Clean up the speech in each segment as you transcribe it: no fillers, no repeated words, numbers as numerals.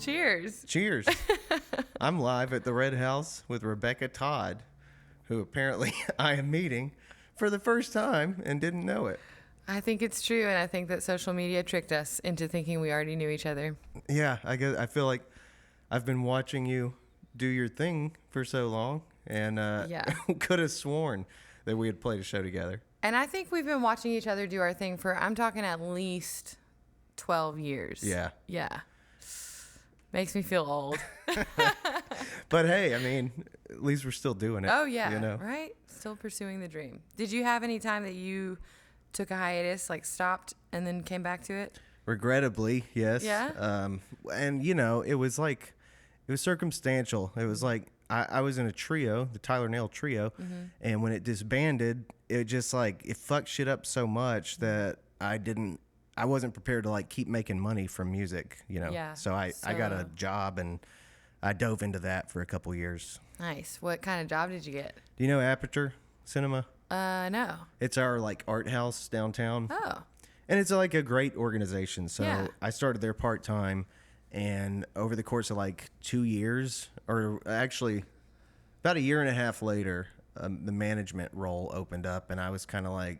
Cheers. Cheers. I'm live at the Red House with Rebekah Todd, who apparently I am meeting for the first time and didn't know it. I think it's true, and I think that social media tricked us into thinking we already knew each other. Yeah, I feel like I've been watching you do your thing for so long, and could have sworn that we had played a show together. And I think we've been watching each other do our thing for, I'm talking at least 12 years. Yeah. Yeah. Makes me feel old. But hey, I mean, at least we're still doing it. Oh, yeah. You know? Right? Still pursuing the dream. Did you have any time that you took a hiatus, like stopped and then came back to it? Regrettably, yes. Yeah? And, you know, it was circumstantial. It was like I was in a trio, the Tyler Nail trio, and when it disbanded, it just like, it fucked shit up so much that I wasn't prepared to like keep making money from music, you know? Yeah. So I got a job and I dove into that for a couple years. Nice. What kind of job did you get? Do you know Aperture Cinema? No. It's our like art house downtown. Oh. And it's like a great organization. So Yeah. I started there part-time, and over the course of like 2 years, or actually about a year and a half later, the management role opened up, and I was kind of like,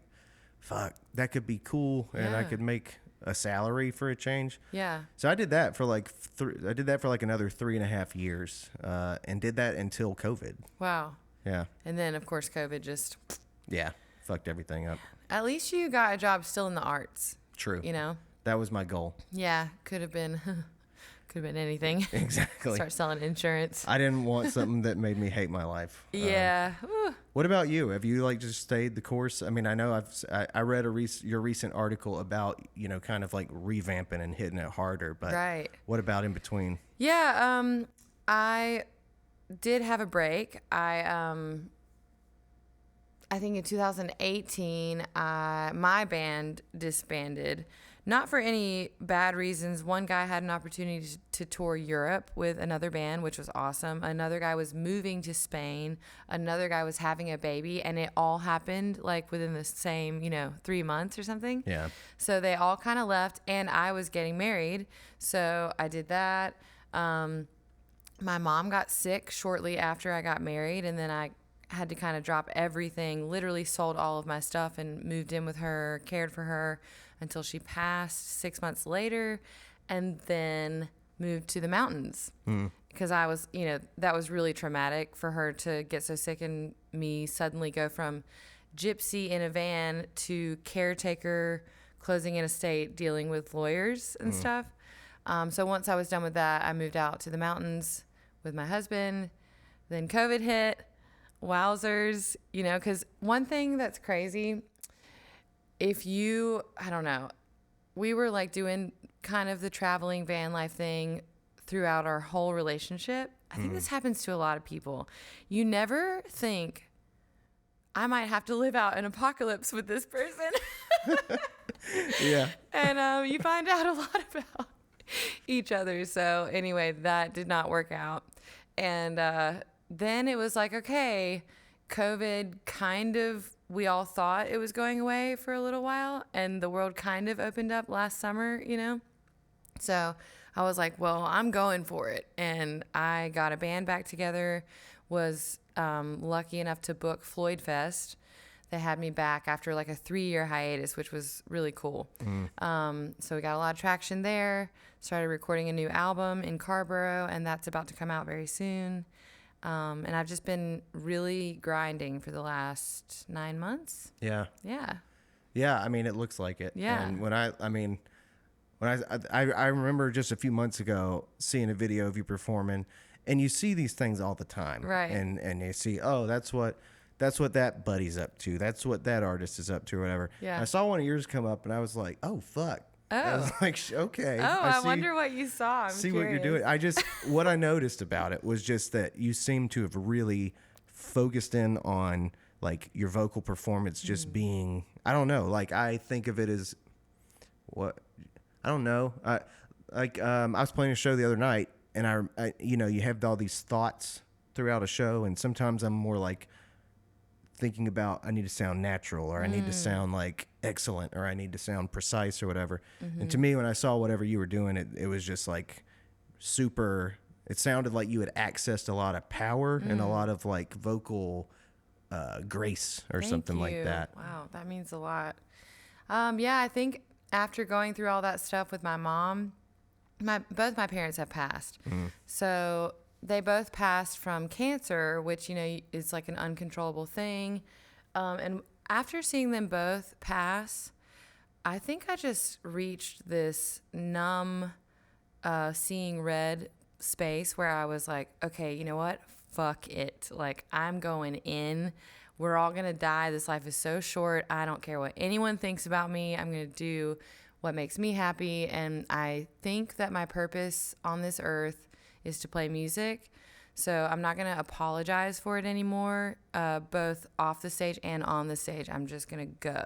fuck, that could be cool, and I Yeah. could make a salary for a change. Yeah. So I did that for like another 3.5 years, and did that until COVID. Wow. Yeah. And then, of course, COVID just... Yeah. Fucked everything up. At least you got a job still in the arts. True. You know? That was my goal. Yeah. Could have been anything. Exactly. Start selling insurance. I didn't want something that made me hate my life. Yeah. What about you? Have you like just stayed the course? I mean, I know I read your recent article about, you know, kind of like revamping and hitting it harder, but Right. what about in between? Yeah. I did have a break. I think in 2018, my band disbanded. Not for any bad reasons. One guy had an opportunity to tour Europe with another band, which was awesome. Another guy was moving to Spain. Another guy was having a baby, and it all happened like within the same, 3 months or something. Yeah. So they all kind of left, and I was getting married. So I did that. My mom got sick shortly after I got married, and then I had to kind of drop everything, literally sold all of my stuff and moved in with her, cared for her until she passed 6 months later, and then moved to the mountains. Because I was, that was really traumatic for her to get so sick and me suddenly go from gypsy in a van to caretaker, closing an estate, dealing with lawyers and stuff. So once I was done with that, I moved out to the mountains with my husband. Then COVID hit. Wowzers, because one thing that's crazy, I don't know, we were like doing kind of the traveling van life thing throughout our whole relationship. I think this happens to a lot of people. You never think, I might have to live out an apocalypse with this person. Yeah. And you find out a lot about each other. So anyway, that did not work out. And then it was like, okay, COVID we all thought it was going away for a little while, and the world kind of opened up last summer, So I was like, well, I'm going for it. And I got a band back together, was lucky enough to book Floyd Fest. They had me back after like a 3-year hiatus, which was really cool. So we got a lot of traction there, started recording a new album in Carborough, and that's about to come out very soon. And I've just been really grinding for the last 9 months. Yeah. Yeah. Yeah. I mean, it looks like it. Yeah. And when I remember just a few months ago seeing a video of you performing, and you see these things all the time. Right. And you see, oh, that's what that buddy's up to. That's what that artist is up to or whatever. Yeah. I saw one of yours come up and I was like, oh, fuck. Oh. I was like, okay. Oh, I wonder what you saw. I'm see curious. what you're doing. What I noticed about it was just that you seem to have really focused in on like your vocal performance just being, I don't know, like I think of it as what, I don't know. I was playing a show the other night, and I you have all these thoughts throughout a show, and sometimes I'm more like thinking about I need to sound natural, or I need to sound like excellent, or I need to sound precise or whatever. And to me, when I saw whatever you were doing, it was just like super. It sounded like you had accessed a lot of power and a lot of like vocal grace or something like that. Wow, that means a lot. Yeah, I think after going through all that stuff with my mom, both my parents have passed. So they both passed from cancer, which, you know, is like an uncontrollable thing. And after seeing them both pass, I think I just reached this numb, seeing red space where I was like, okay, you know what? Fuck it. Like, I'm going in. We're all going to die. This life is so short. I don't care what anyone thinks about me. I'm going to do what makes me happy. And I think that my purpose on this earth is to play music. So I'm not going to apologize for it anymore, both off the stage and on the stage. I'm just going to go.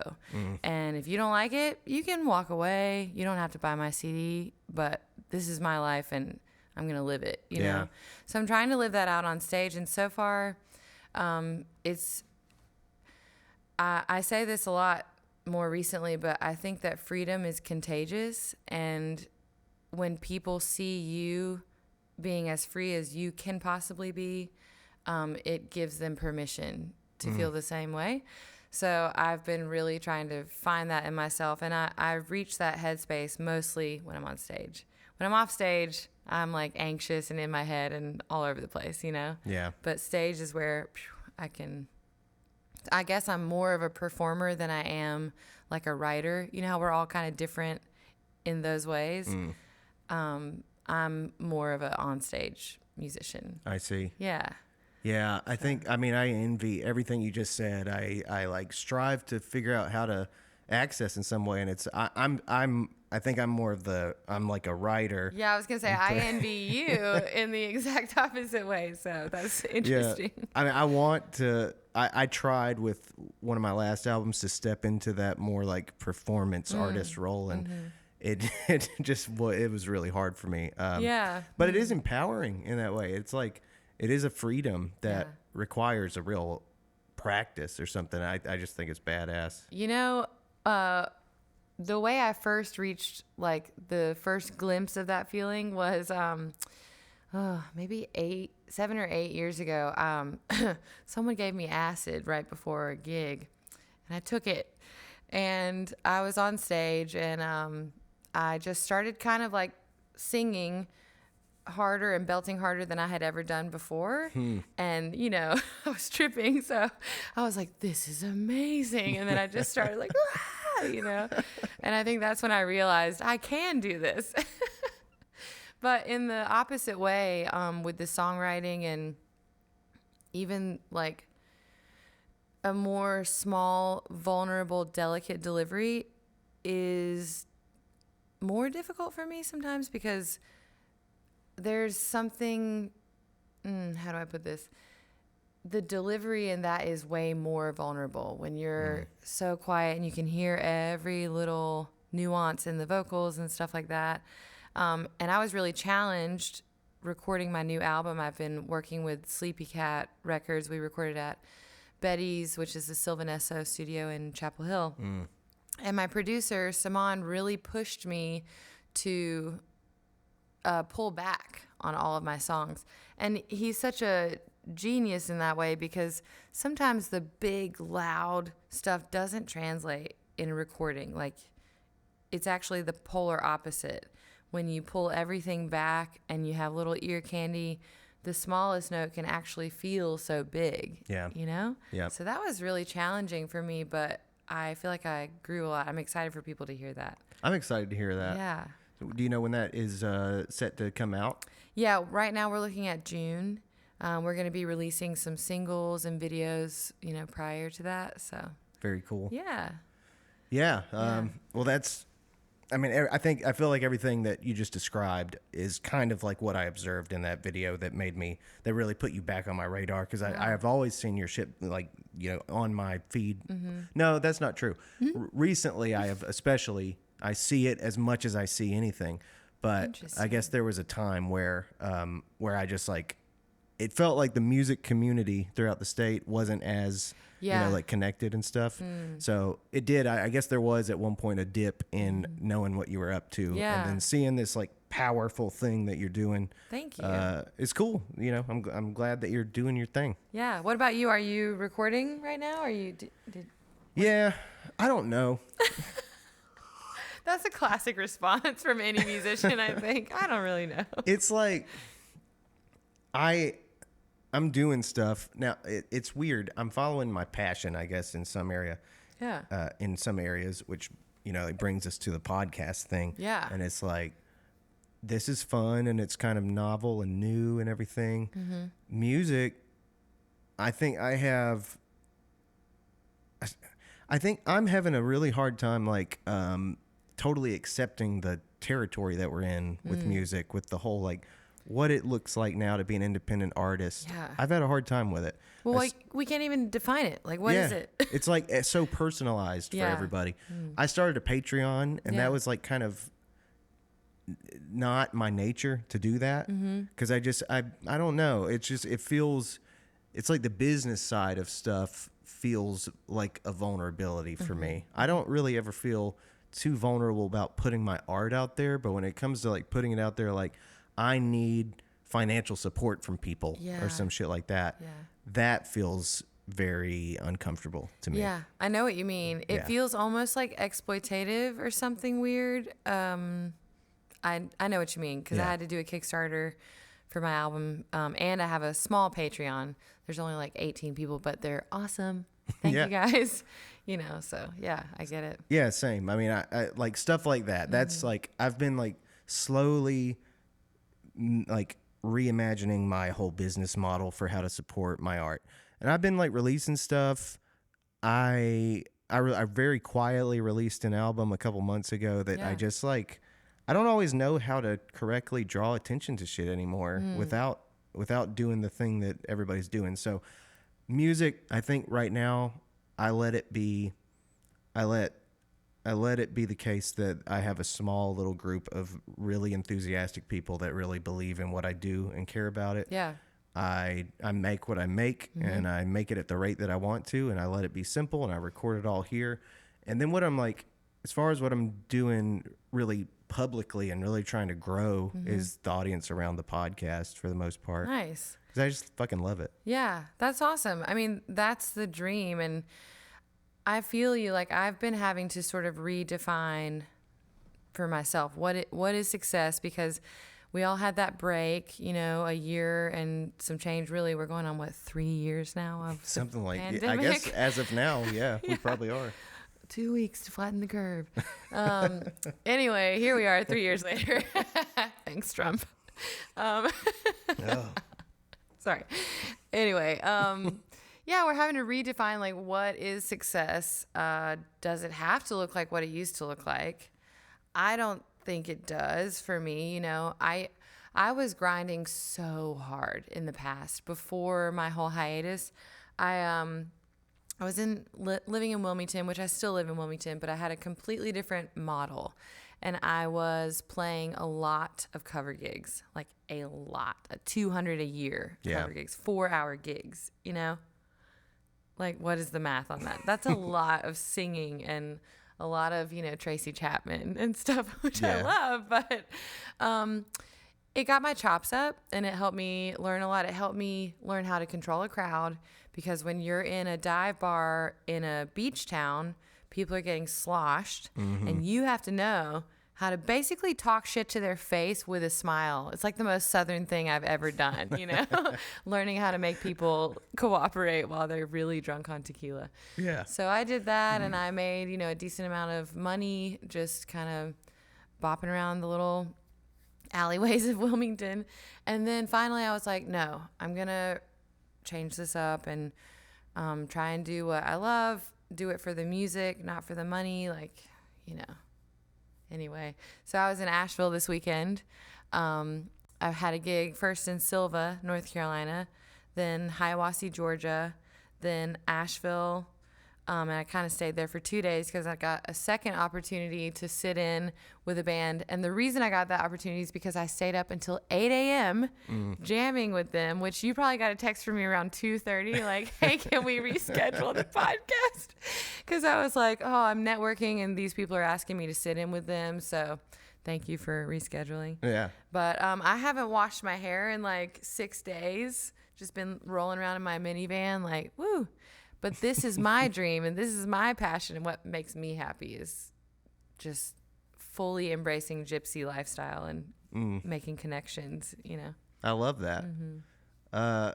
And if you don't like it, you can walk away. You don't have to buy my CD, but this is my life and I'm going to live it, you know? So I'm trying to live that out on stage. And so far, I say this a lot more recently, but I think that freedom is contagious. And when people see you being as free as you can possibly be, it gives them permission to feel the same way. So I've been really trying to find that in myself. And I've reached that headspace mostly when I'm on stage. When I'm off stage, I'm like anxious and in my head and all over the place, you know? Yeah. But stage is where I guess I'm more of a performer than I am like a writer. You know how we're all kind of different in those ways? I'm more of an onstage musician. I see. Yeah. Yeah, I think, I mean, I envy everything you just said. I like strive to figure out how to access in some way, and it's I think I'm more of I'm like a writer. Yeah, I was gonna say I envy you in the exact opposite way. So that's interesting. Yeah. I mean, I want to. I tried with one of my last albums to step into that more like performance artist role, and it was really hard for me. But it is empowering in that way. It's like it is a freedom that requires a real practice or something. I just think it's badass. You know, the way I first reached like the first glimpse of that feeling was maybe 7 or 8 years ago. Someone gave me acid right before a gig, and I took it, and I was on stage, and I just started kind of like singing harder and belting harder than I had ever done before. And, you know, I was tripping. So I was like, this is amazing. And then I just started like, you know, and I think that's when I realized I can do this. But in the opposite way, with the songwriting and even like a more small, vulnerable, delicate delivery is more difficult for me sometimes because there's something, how do I put this? The delivery in that is way more vulnerable when you're so quiet and you can hear every little nuance in the vocals and stuff like that. And I was really challenged recording my new album. I've been working with Sleepy Cat Records. We recorded at Betty's, which is the Sylvanesso studio in Chapel Hill. And my producer, Saman, really pushed me to pull back on all of my songs. And he's such a genius in that way because sometimes the big, loud stuff doesn't translate in a recording. Like, it's actually the polar opposite. When you pull everything back and you have little ear candy, the smallest note can actually feel so big. Yeah. You know? Yeah. So that was really challenging for me, but I feel like I grew a lot. I'm excited for people to hear that. I'm excited to hear that. Yeah. Do you know when that is set to come out? Yeah, right now we're looking at June. We're going to be releasing some singles and videos, you know, prior to that. So very cool. Yeah. Yeah. Well, that's. I mean, I feel like everything that you just described is kind of like what I observed in that video that really put you back on my radar because I have always seen your shit like, you know, on my feed. No, that's not true. Recently, I have especially. I see it as much as I see anything, but I guess there was a time where I just like, it felt like the music community throughout the state wasn't as, you know, like connected and stuff. So it did. I guess there was at one point a dip in knowing what you were up to, and then seeing this like powerful thing that you're doing. Thank you. It's cool. You know, I'm glad that you're doing your thing. Yeah. What about you? Are you recording right now? Are you? Yeah, I don't know. That's a classic response from any musician, I think. I don't really know. It's like I'm doing stuff now. It's weird. I'm following my passion, I guess, in some area. Yeah. In some areas, which, you know, it brings us to the podcast thing. Yeah. And it's like, this is fun and it's kind of novel and new and everything. Mm-hmm. Music, I think I'm having a really hard time, like, totally accepting the territory that we're in with music, with the whole, like, what it looks like now to be an independent artist. Yeah. I've had a hard time with it. Well, like, we can't even define it. Like, what is it? It's like it's so personalized for everybody. I started a Patreon, and that was like kind of not my nature to do that, because I don't know. It's just, it's like the business side of stuff feels like a vulnerability for me. I don't really ever feel too vulnerable about putting my art out there, but when it comes to like putting it out there, like, I need financial support from people or some shit like that. Yeah. That feels very uncomfortable to me. Yeah, I know what you mean. It feels almost like exploitative or something weird. I know what you mean, because I had to do a Kickstarter for my album, and I have a small Patreon. There's only like 18 people, but they're awesome. Thank you guys. You know, so yeah, I get it. Yeah, same. I mean, I like stuff like that. That's like, I've been like slowly like reimagining my whole business model for how to support my art. And I've been like releasing stuff. I very quietly released an album a couple months ago that I just like, I don't always know how to correctly draw attention to shit anymore without doing the thing that everybody's doing. So music, I think right now, I let it be the case that I have a small little group of really enthusiastic people that really believe in what I do and care about it. Yeah. I make what I make, and I make it at the rate that I want to, and I let it be simple, and I record it all here. And then what I'm like, as far as what I'm doing really publicly and really trying to grow is the audience around the podcast for the most part. Nice. Because I just fucking love it. Yeah. That's awesome. I mean, that's the dream. And I feel you. Like, I've been having to sort of redefine for myself what is success, because we all had that break, you know, a year and some change. Really, we're going on 3 years now of something like pandemic. I guess as of now, we probably are. 2 weeks to flatten the curve. Anyway, here we are 3 years later. Thanks, Trump. Sorry. Anyway, we're having to redefine, like, what is success? Does it have to look like what it used to look like? I don't think it does for me. You know, I was grinding so hard in the past before my whole hiatus. I was living in Wilmington, which I still live in Wilmington, but I had a completely different model. And I was playing a lot of cover gigs, like a lot, 200 a year cover gigs, 4-hour gigs, you know? Like, what is the math on that? That's a lot of singing and a lot of, you know, Tracy Chapman and stuff, which I love. But it got my chops up, and it helped me learn a lot. It helped me learn how to control a crowd, because when you're in a dive bar in a beach town, people are getting sloshed, and you have to know how to basically talk shit to their face with a smile. It's like the most Southern thing I've ever done, you know, learning how to make people cooperate while they're really drunk on tequila. Yeah. So I did that, and I made, you know, a decent amount of money just kind of bopping around the little alleyways of Wilmington. And then finally I was like, no, I'm going to change this up and try and do what I love, do it for the music, not for the money, like, you know. Anyway, so I was in Asheville this weekend. I've had a gig first in Silva, North Carolina, then Ayahuasca, Georgia, then Asheville, and I kind of stayed there for 2 days because I got a second opportunity to sit in with a band. And the reason I got that opportunity is because I stayed up until 8 a.m. Jamming with them, which you probably got a text from me around 2:30, like, hey, can we reschedule the podcast? Because I was like, oh, I'm networking and these people are asking me to sit in with them. So Thank you for rescheduling. Yeah. But I haven't washed my hair in like 6 days. Just been rolling around in my minivan like, woo. But this is my dream and this is my passion. And what makes me happy is just fully embracing gypsy lifestyle and making connections, you know. I love that. I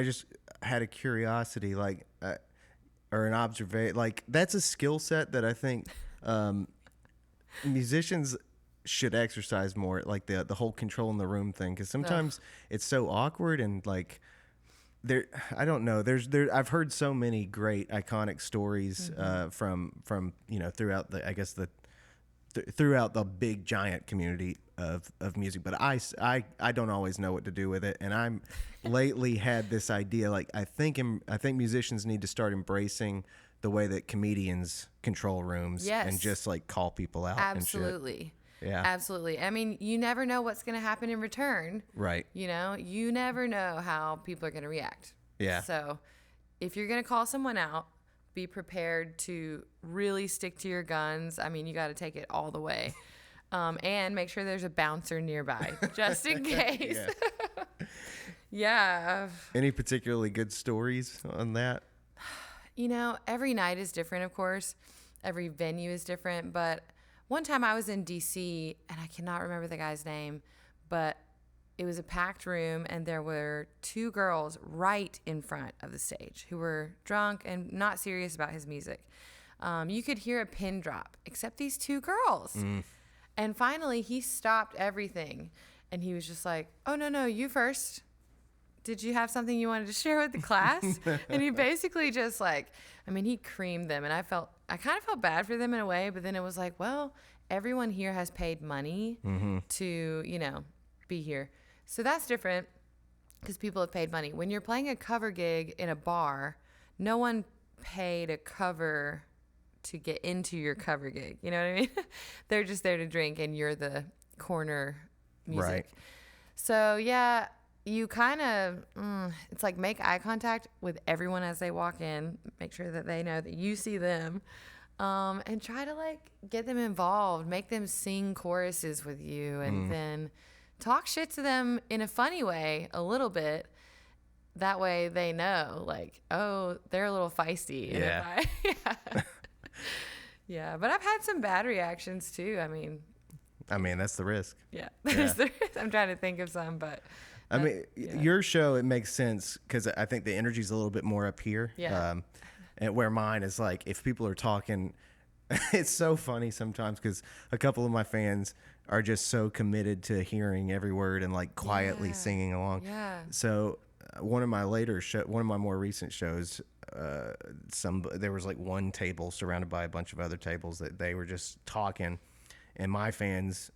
just had a curiosity, like, or an observation. Like, that's a skill set that I think musicians should exercise more, like the whole control in the room thing, because sometimes it's so awkward and like I don't know. I've heard so many great iconic stories from throughout throughout the big giant community of music, but I don't always know what to do with it, and I'm lately had this idea, like I think musicians need to start embracing the way that comedians control rooms and just like call people out. Absolutely. And shit. Yeah. Absolutely. I mean, you never know what's going to happen in return. Right. You know, you never know how people are going to react. Yeah. So if you're going to call someone out, be prepared to really stick to your guns. I mean, you got to take it all the way. And make sure there's a bouncer nearby just in case. Yeah. Any particularly good stories on that? You know, every night is different, of course. Every venue is different. But one time I was in D.C., and I cannot remember the guy's name, but it was a packed room, and there were 2 girls right in front of the stage who were drunk and not serious about his music. You could hear a pin drop, except these 2 girls. And finally, he stopped everything, and he was just like, oh, no, you first. Did you have something you wanted to share with the class? And he basically just like, I mean, he creamed them, and I kind of felt bad for them in a way, but then it was like, well, everyone here has paid money to, you know, be here. So that's different because people have paid money. When you're playing a cover gig in a bar, no one paid a cover to get into your cover gig. You know what I mean? They're just there to drink, and you're the corner music. Right. So, yeah. You kind of, it's like make eye contact with everyone as they walk in. Make sure that they know that you see them. And try to like get them involved. Make them sing choruses with you. And then talk shit to them in a funny way a little bit. That way they know like, oh, they're a little feisty. Yeah. Yeah. But I've had some bad reactions too. I mean, that's the risk. Yeah. There's the risk. I'm trying to think of some, but... I mean, your show, it makes sense because I think the energy's a little bit more up here. Yeah. And where mine is like, if people are talking, it's so funny sometimes because a couple of my fans are just so committed to hearing every word and like quietly singing along. Yeah. So one of my more recent shows, there was like one table surrounded by a bunch of other tables that they were just talking, and my fans,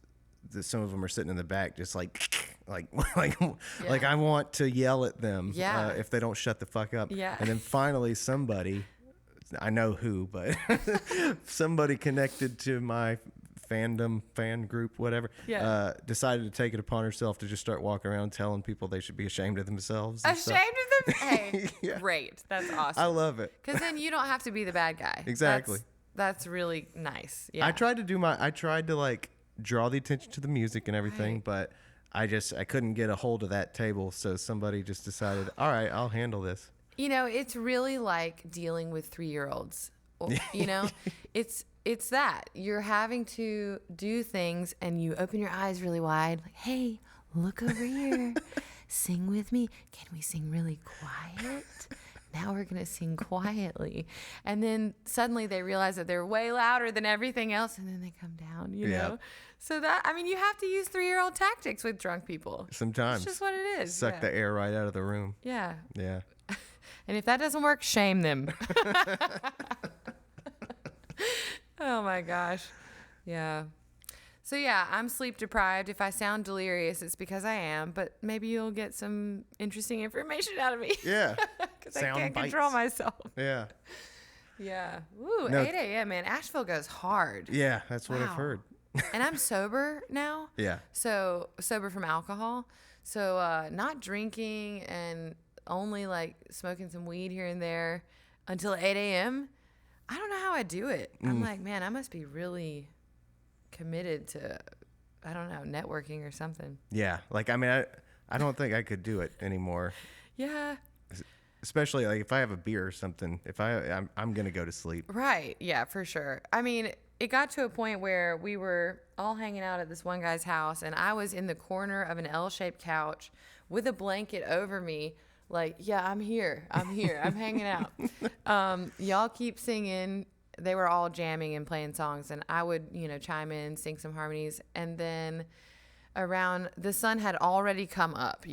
some of them are sitting in the back just like I want to yell at them if they don't shut the fuck up. Yeah. And then finally somebody, I know who, but somebody connected to my fan group, whatever, decided to take it upon herself to just start walking around telling people they should be ashamed of themselves. Ashamed of them? Hey, great. That's awesome. I love it. Because then you don't have to be the bad guy. Exactly. That's really nice. Yeah. I tried to like draw the attention to the music and everything, but I couldn't get a hold of that table, so somebody just decided, all right, I'll handle this. You know, it's really like dealing with 3-year-olds. You know, it's that you're having to do things, and you open your eyes really wide, like, hey, look over here, sing with me. Can we sing really quiet? Now we're going to sing quietly. And then suddenly they realize that they're way louder than everything else, and then they come down, you know? So you have to use 3-year-old tactics with drunk people. Sometimes. It's just what it is. Suck the air right out of the room. Yeah. Yeah. And if that doesn't work, shame them. Oh, my gosh. Yeah. So, yeah, I'm sleep deprived. If I sound delirious, it's because I am. But maybe you'll get some interesting information out of me. Yeah. Because I can't control myself. Yeah. Yeah. Ooh, No. 8 a.m., man. Asheville goes hard. Yeah, that's what I've heard. And I'm sober now. Yeah. So, sober from alcohol. So, not drinking and only, like, smoking some weed here and there until 8 a.m. I don't know how I do it. I'm like, man, I must be really committed to, I don't know, networking or something. Yeah. Like, I mean, I don't think I could do it anymore. Yeah. Especially like if I have a beer or something, I'm going to go to sleep. Right. Yeah, for sure. I mean, it got to a point where we were all hanging out at this one guy's house, and I was in the corner of an L-shaped couch with a blanket over me. Like, yeah, I'm here. I'm hanging out. Y'all keep singing. They were all jamming and playing songs, and I would, chime in, sing some harmonies. And then around, the sun had already come up,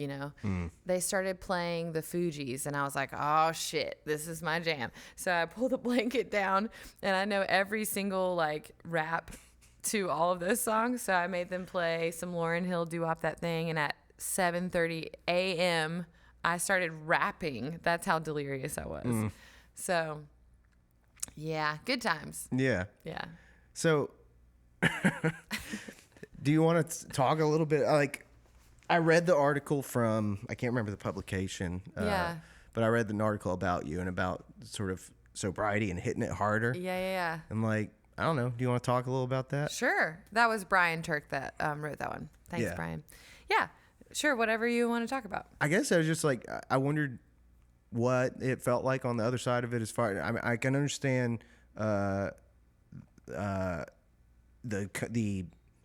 They started playing the Fugees, and I was like, oh, shit, this is my jam. So I pulled the blanket down, and I know every single, rap to all of those songs. So I made them play some Lauryn Hill, Doo-Wop That Thing, and at 7:30 a.m., I started rapping. That's how delirious I was. So, yeah, good times. Yeah. Yeah. So, do you want to talk a little bit? Like, I read the article from, I can't remember the publication. Yeah. But I read an article about you and about sort of sobriety and hitting it harder. Yeah. And like, I don't know. Do you want to talk a little about that? Sure. That was Brian Turk that wrote that one. Thanks, Brian. Yeah. Sure, whatever you want to talk about. I guess I was just like, I wondered what it felt like on the other side of it. As far, I mean, I can understand the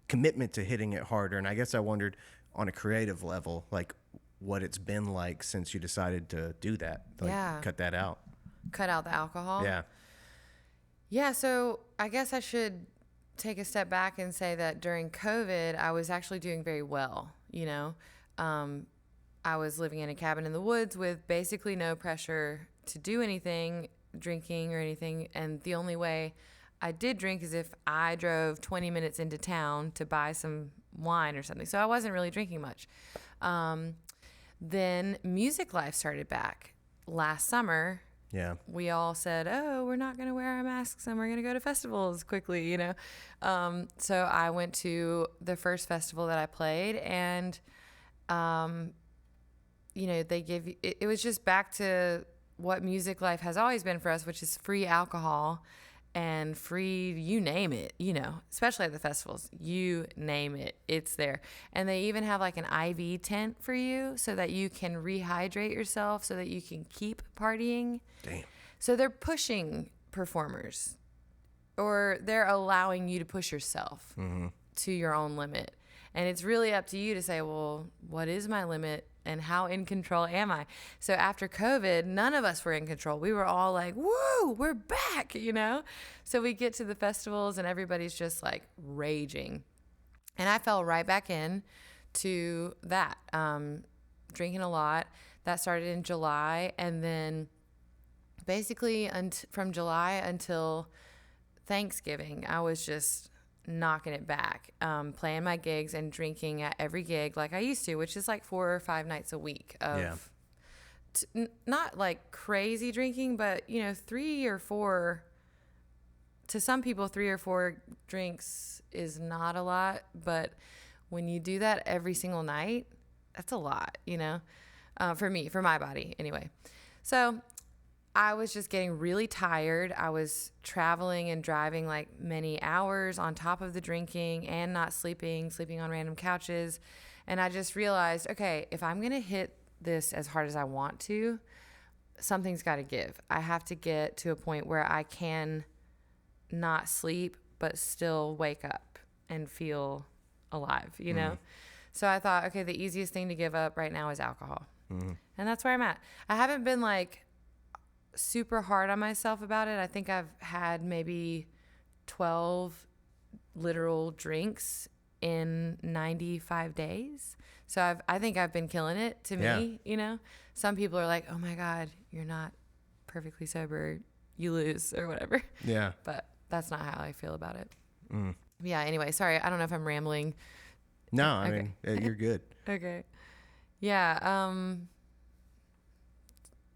commitment to hitting it harder, and I guess I wondered on a creative level, like what it's been like since you decided to do that. Like, cut that out. Cut out the alcohol. Yeah. Yeah. So I guess I should take a step back and say that during COVID, I was actually doing very well. I was living in a cabin in the woods with basically no pressure to do anything, drinking or anything. And the only way I did drink is if I drove 20 minutes into town to buy some wine or something. So I wasn't really drinking much. Then music life started back last summer. Yeah. We all said, oh, we're not going to wear our masks and we're going to go to festivals quickly, So I went to the first festival that I played, and, they give you, it was just back to what music life has always been for us, which is free alcohol and free, you name it, especially at the festivals, you name it, it's there. And they even have like an IV tent for you so that you can rehydrate yourself so that you can keep partying. Damn. So they're pushing performers, or they're allowing you to push yourself to your own limit. And it's really up to you to say, well, what is my limit and how in control am I? So after COVID, none of us were in control. We were all like, woo, we're back, So we get to the festivals and everybody's just like raging. And I fell right back in to that, drinking a lot. That started in July. And then basically from July until Thanksgiving, I was just knocking it back, playing my gigs and drinking at every gig like I used to, which is like 4 or 5 nights a week of not like crazy drinking, but 3 or 4, to some people 3 or 4 drinks is not a lot, but when you do that every single night, that's a lot, for me, for my body anyway. So I was just getting really tired. I was traveling and driving like many hours on top of the drinking and not sleeping on random couches. And I just realized, okay, if I'm going to hit this as hard as I want to, something's got to give. I have to get to a point where I can not sleep, but still wake up and feel alive, So I thought, okay, the easiest thing to give up right now is alcohol. And that's where I'm at. I haven't been like super hard on myself about it. I think I've had maybe 12 literal drinks in 95 days. So I think I've been killing it to me, Some people are like, oh my God, you're not perfectly sober, you lose or whatever. Yeah. But that's not how I feel about it. Yeah, anyway, sorry. I don't know if I'm rambling. No, I mean, you're good. Okay. Yeah.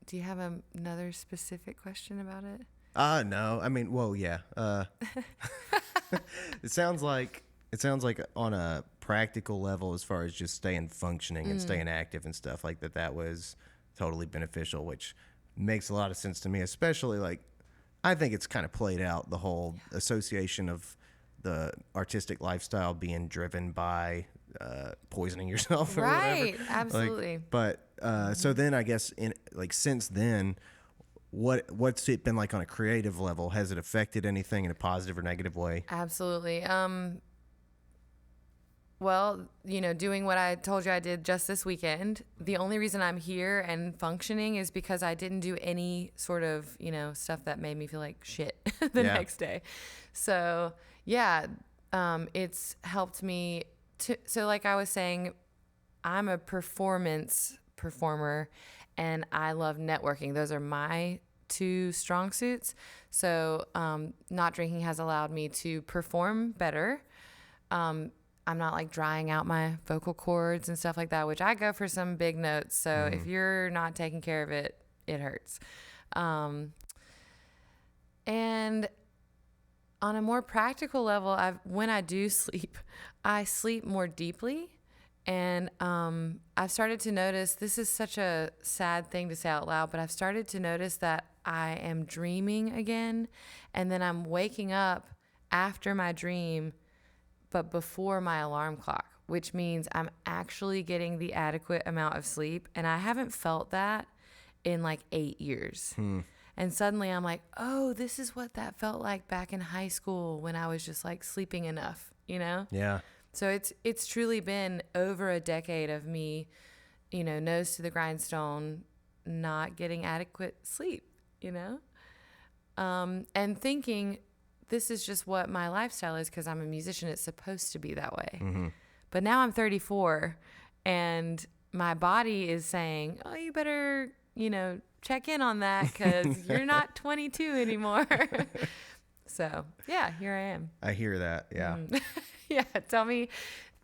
Do you have another specific question about it? No. I mean, well, yeah. It sounds like on a practical level, as far as just staying functioning and staying active and stuff like that was totally beneficial, which makes a lot of sense to me, especially like, I think it's kind of played out, the whole association of the artistic lifestyle being driven by poisoning yourself or Right. whatever. Absolutely. But so then I guess since then, what's it been like on a creative level? Has it affected anything in a positive or negative way? Absolutely. Well, doing what I told you I did just this weekend, the only reason I'm here and functioning is because I didn't do any sort of, stuff that made me feel like shit the next day. So, yeah, it's helped me so like I was saying, I'm a performance performer and I love networking. Those are my two strong suits. So, not drinking has allowed me to perform better. I'm not like drying out my vocal cords and stuff like that, which I go for some big notes. So if you're not taking care of it, it hurts. And on a more practical level, when I do sleep, I sleep more deeply. And I've started to notice, this is such a sad thing to say out loud, but I've started to notice that I am dreaming again. And then I'm waking up after my dream, but before my alarm clock, which means I'm actually getting the adequate amount of sleep. And I haven't felt that in like 8 years. And suddenly I'm like, oh, this is what that felt like back in high school when I was just like sleeping enough, Yeah. So it's truly been over a decade of me, nose to the grindstone, not getting adequate sleep, and thinking, this is just what my lifestyle is because I'm a musician. It's supposed to be that way. But now I'm 34 and my body is saying, oh, you better, check in on that because you're not 22 anymore. So, yeah, here I am. I hear that. Yeah. Yeah. Tell me,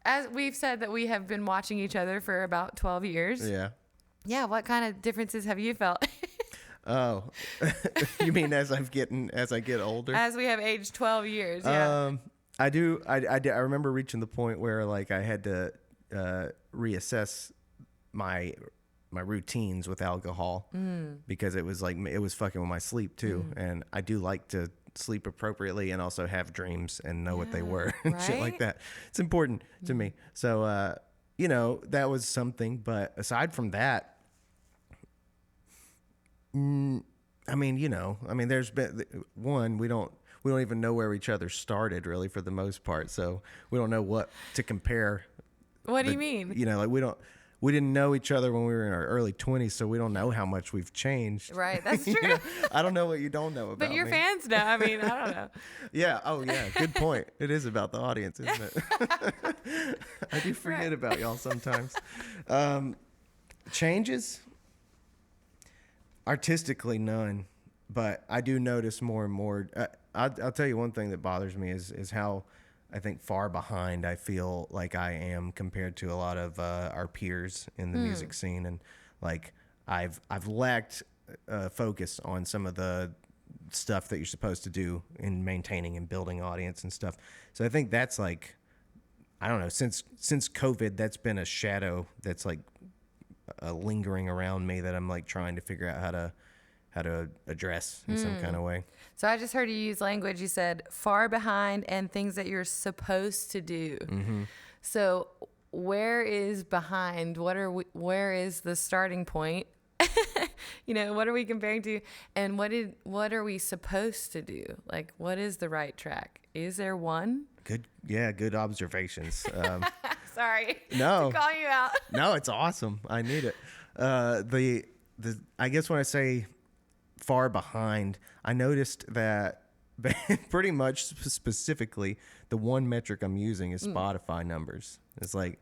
as we've said that we have been watching each other for about 12 years. Yeah. Yeah. What kind of differences have you felt? Oh, you mean as I get older? As we have aged 12 years, yeah. I do. I remember reaching the point where like I had to reassess my routines with alcohol because it was fucking with my sleep too, and I do like to sleep appropriately and also have dreams and know what they were and shit like that. It's important to me. So that was something. But aside from that. There's been one, we don't even know where each other started really for the most part. So we don't know what to compare. What do you mean? We didn't know each other when we were in our early 20s, so we don't know how much we've changed. Right. That's true. I don't know what you don't know about But your me. fans know. I mean, I don't know. Yeah. Oh, yeah. Good point. It is about the audience, isn't it? I do forget about y'all sometimes. Changes? Artistically, none, but I do notice more and more. I'll tell you one thing that bothers me is how I think far behind I feel like I am compared to a lot of our peers in the music scene, and like I've lacked focus on some of the stuff that you're supposed to do in maintaining and building audience and stuff. So I think that's like, I don't know, since COVID, that's been a shadow that's like lingering around me that I'm like trying to figure out how to address in some kind of way. So I just heard you use language. You said far behind and things that you're supposed to do. So where is behind? Where is the starting point? What are we comparing to? And what are we supposed to do? Like, what is the right track? Is there one? Good observations. Sorry. No. To call you out. No, it's awesome. I need it. I guess when I say far behind, I noticed that pretty much specifically the one metric I'm using is Spotify numbers. It's like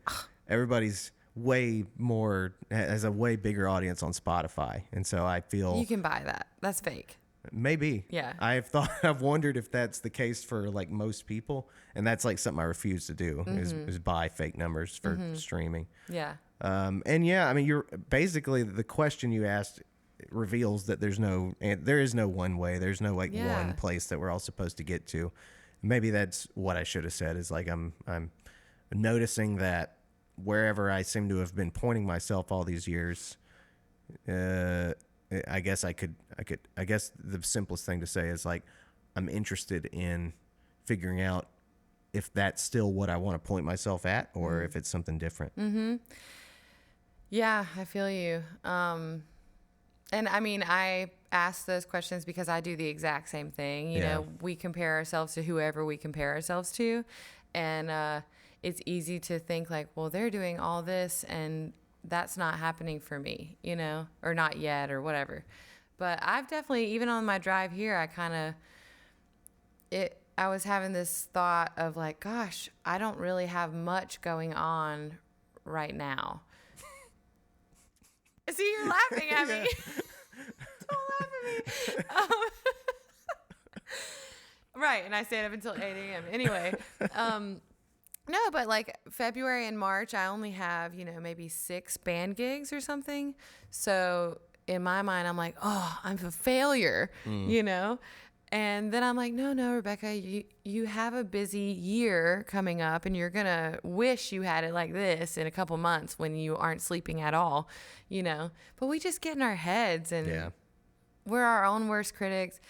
everybody's has a way bigger audience on Spotify, and so I feel You can buy that. That's fake. maybe. Yeah. I've wondered if that's the case for like most people, and that's like something I refuse to do is buy fake numbers for streaming. Yeah. You're basically, the question you asked reveals that there is no one way. There's no one place that we're all supposed to get to. Maybe that's what I should have said, is like I'm noticing that wherever I seem to have been pointing myself all these years, I guess the simplest thing to say is like I'm interested in figuring out if that's still what I want to point myself at, or if it's something different. Yeah, I feel you. And I mean, I ask those questions because I do the exact same thing. You know, we compare ourselves to whoever we compare ourselves to. And it's easy to think like, well, they're doing all this and that's not happening for me, you know, or not yet or whatever. But I've definitely, even on my drive here, I was having this thought of like, gosh, I don't really have much going on right now. See, you're laughing at me. Don't laugh at me. Right, and I stayed up until 8 a.m. Anyway, no, but like February and March, I only have, you know, maybe 6 band gigs or something. So in my mind, I'm like, oh, I'm a failure, you know? And then I'm like, no, Rebecca, you have a busy year coming up and you're going to wish you had it like this in a couple months when you aren't sleeping at all, you know? But we just get in our heads and we're our own worst critics.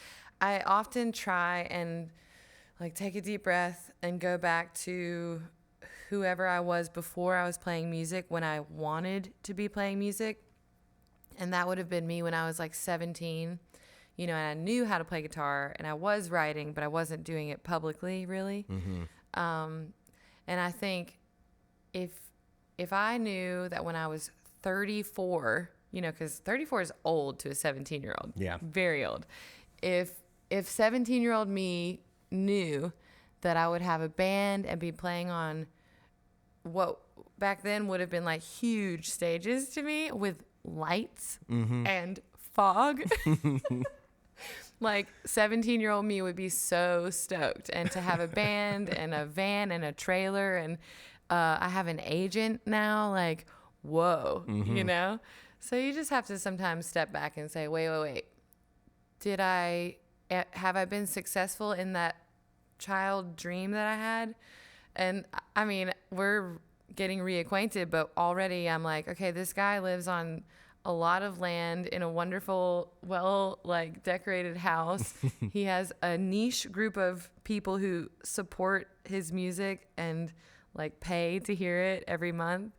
I often try and like take a deep breath and go back to whoever I was before I was playing music, when I wanted to be playing music. And that would have been me when I was like 17. You know, and I knew how to play guitar and I was writing, but I wasn't doing it publicly really. And I think if I knew that when I was 34, you know, because 34 is old to a 17-year-old. Yeah. Very old. If 17-year-old me knew that I would have a band and be playing on what back then would have been like huge stages to me with lights and fog. Like 17-year-old me would be so stoked, and to have a band and a van and a trailer, and I have an agent now, like, whoa, you know? So you just have to sometimes step back and say, wait. Have I been successful in that child dream that I had? And I mean, we're getting reacquainted, but already I'm like, okay, this guy lives on a lot of land in a wonderful, decorated house. He has a niche group of people who support his music and like pay to hear it every month.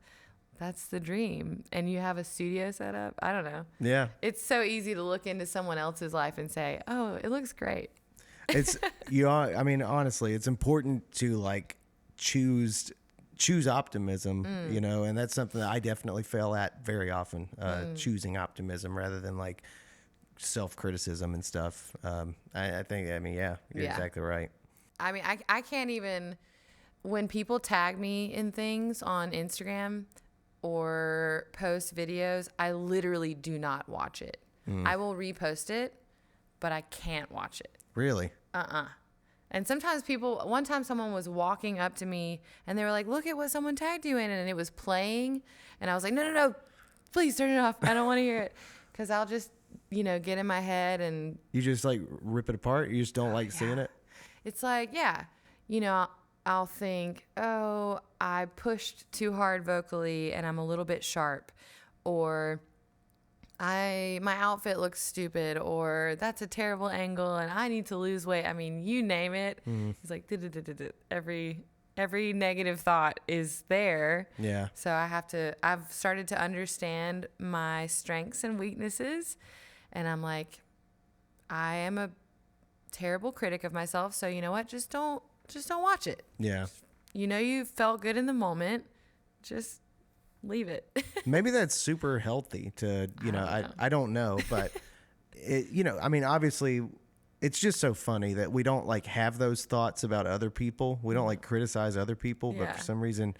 That's the dream. And you have a studio set up. I don't know. Yeah. It's so easy to look into someone else's life and say, oh, it looks great. I mean, honestly, it's important to like choose optimism, you know, and that's something that I definitely fail at very often, choosing optimism rather than like self-criticism and stuff. I think, you're exactly right. I mean, I can't even, when people tag me in things on Instagram or post videos, I literally do not watch it. I will repost it, but I can't watch it. Really? And sometimes one time someone was walking up to me and they were like, look at what someone tagged you in. And it was playing. And I was like, no, please turn it off. I don't want to hear it. Because I'll just, you know, get in my head and. You just like rip it apart? You just don't like seeing it? It's like, you know, I'll think, oh, I pushed too hard vocally and I'm a little bit sharp. Or my outfit looks stupid, or that's a terrible angle and I need to lose weight. I mean, you name it. It's like every negative thought is there. Yeah. So I've started to understand my strengths and weaknesses, and I'm like, I am a terrible critic of myself. So you know what? Just don't watch it. Yeah. You know, you felt good in the moment. Just leave it. Maybe that's super healthy to, you know, I don't know, but it, you know, I mean, obviously it's just so funny that we don't like have those thoughts about other people. We don't like criticize other people, but for some reason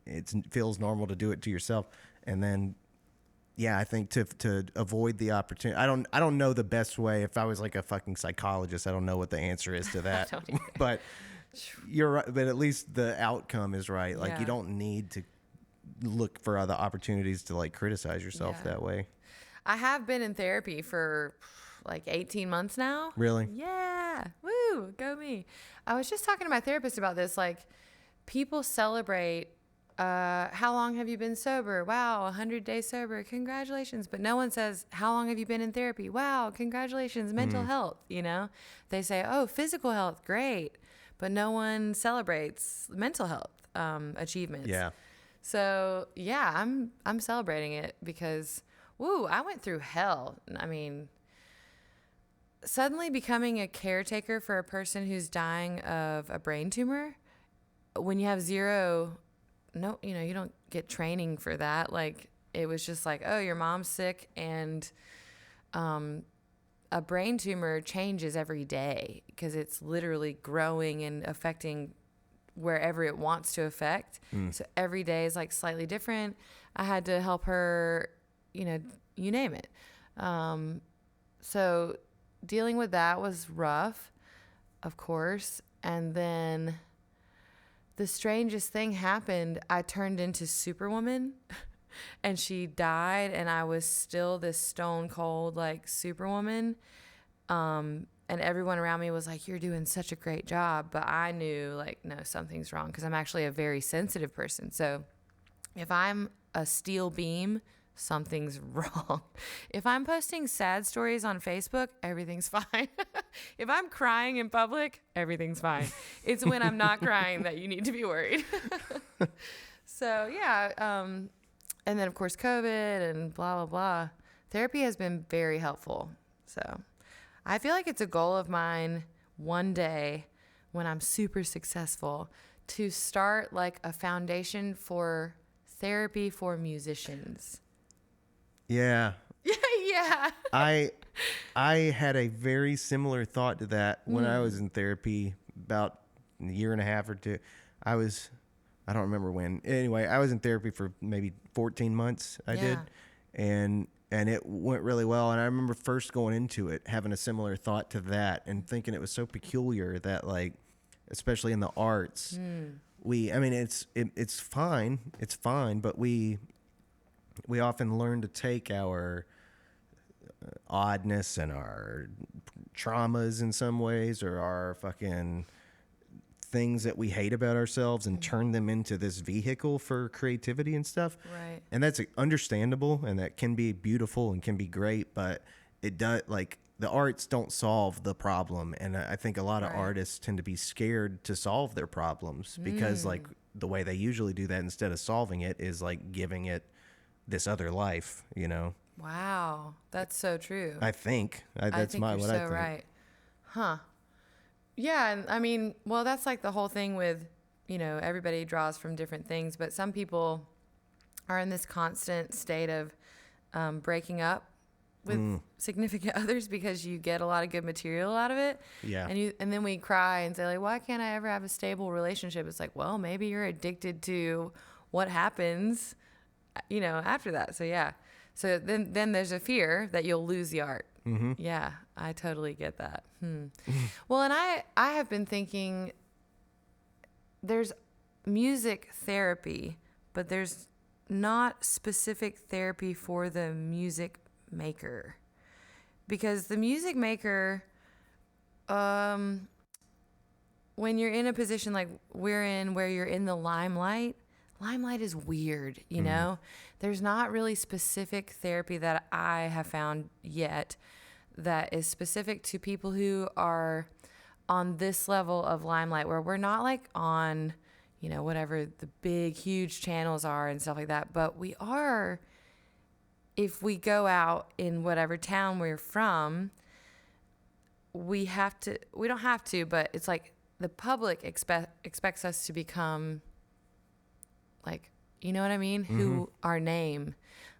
it feels normal to do it to yourself. And then, I think to avoid the opportunity, I don't know the best way. If I was like a fucking psychologist, I don't know what the answer is to that, but you're right. But at least the outcome is right. Like you don't need to look for other opportunities to like criticize yourself that way. I have been in therapy for like 18 months now. Really? Yeah. Woo, go me. I was just talking to my therapist about this. Like, people celebrate, how long have you been sober? Wow, 100 days sober. Congratulations. But no one says, how long have you been in therapy? Wow, congratulations. Mental health, you know? They say, oh, physical health, great. but no one celebrates mental health achievements. Yeah. So yeah, I'm celebrating it because, woo, I went through hell. I mean, suddenly becoming a caretaker for a person who's dying of a brain tumor, when you have zero, no, you don't get training for that. Like, it was just like, oh, your mom's sick, and a brain tumor changes every day because it's literally growing and affecting wherever it wants to affect. So every day is like slightly different. I had to help her, you name it. So dealing with that was rough, of course. And then the strangest thing happened. I turned into Superwoman and she died, and I was still this stone cold, like, Superwoman. And everyone around me was like, you're doing such a great job. But I knew, like, no, something's wrong, because I'm actually a very sensitive person. So if I'm a steel beam, something's wrong. If I'm posting sad stories on Facebook, everything's fine. If I'm crying in public, everything's fine. It's when I'm not crying that you need to be worried. So, yeah. And then, of course, COVID and blah, blah, blah. Therapy has been very helpful. So I feel like it's a goal of mine one day when I'm super successful to start like a foundation for therapy for musicians. Yeah. Yeah. I had a very similar thought to that when I was in therapy about a year and a half or two. I don't remember when. Anyway, I was in therapy for maybe 14 months. I did. And it went really well. And I remember first going into it, having a similar thought to that and thinking it was so peculiar that, like, especially in the arts, it's fine. It's fine. But we often learn to take our oddness and our traumas in some ways, or our fucking things that we hate about ourselves, and turn them into this vehicle for creativity and stuff. Right. And that's understandable, and that can be beautiful and can be great, but it does, like, the arts don't solve the problem. And I think a lot of artists tend to be scared to solve their problems because like the way they usually do that, instead of solving it, is like giving it this other life, Wow. That's so true. I think that's I think what you're I so think. right. Huh. Yeah. And I mean, well, that's like the whole thing with, everybody draws from different things, but some people are in this constant state of breaking up with significant others because you get a lot of good material out of it. Yeah. And then we cry and say, like, why can't I ever have a stable relationship? It's like, well, maybe you're addicted to what happens, after that. So yeah. So then there's a fear that you'll lose the art. Mm-hmm. Yeah, I totally get that. Well, and I have been thinking there's music therapy, but there's not specific therapy for the music maker, because the music maker, when you're in a position like we're in, where you're in the limelight is weird, There's not really specific therapy that I have found yet that is specific to people who are on this level of limelight, where we're not like on, whatever the big, huge channels are and stuff like that. But we are, if we go out in whatever town we're from, we don't have to, but it's like the public expects us to become, like, you know what I mean? Mm-hmm. Who our name,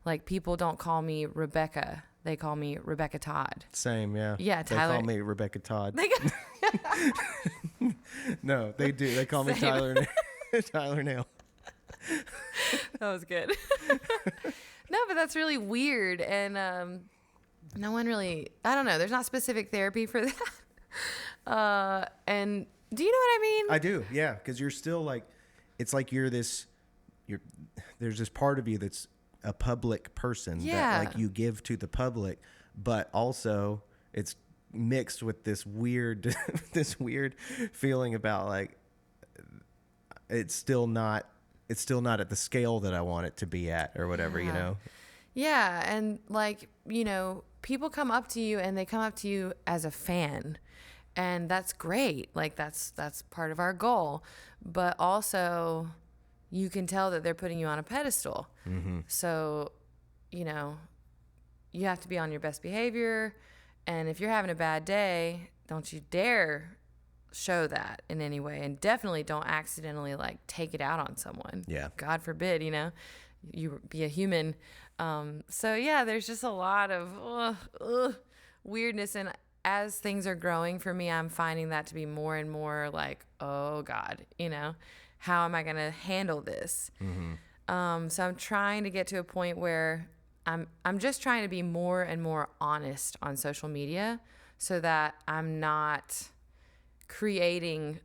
like, people don't call me Rebecca. They call me Rebekah Todd. Same, yeah. Yeah, Tyler. They call me Rebecca Todd. No, they do. They call me Tyler Nail. That was good. No, but that's really weird. And no one really, I don't know. There's not specific therapy for that. And do you know what I mean? I do, yeah. Because you're still like, it's like there's this part of you that's a public person that like you give to the public, but also it's mixed with this weird feeling about like it's still not at the scale that I want it to be at, or whatever. Yeah. And like, people come up to you, and they come up to you as a fan, And that's great. Like that's part of our goal. But also you can tell that they're putting you on a pedestal. So, you know, you have to be on your best behavior. And if you're having a bad day, don't you dare show that in any way. And definitely don't accidentally like take it out on someone. Yeah. God forbid, you know, you be a human. So yeah, there's just a lot of weirdness. And as things are growing for me, I'm finding that to be more and more like, oh God, you know, how am I going to handle this? So I'm trying to get to a point where I'm just trying to be more and more honest on social media so that I'm not creating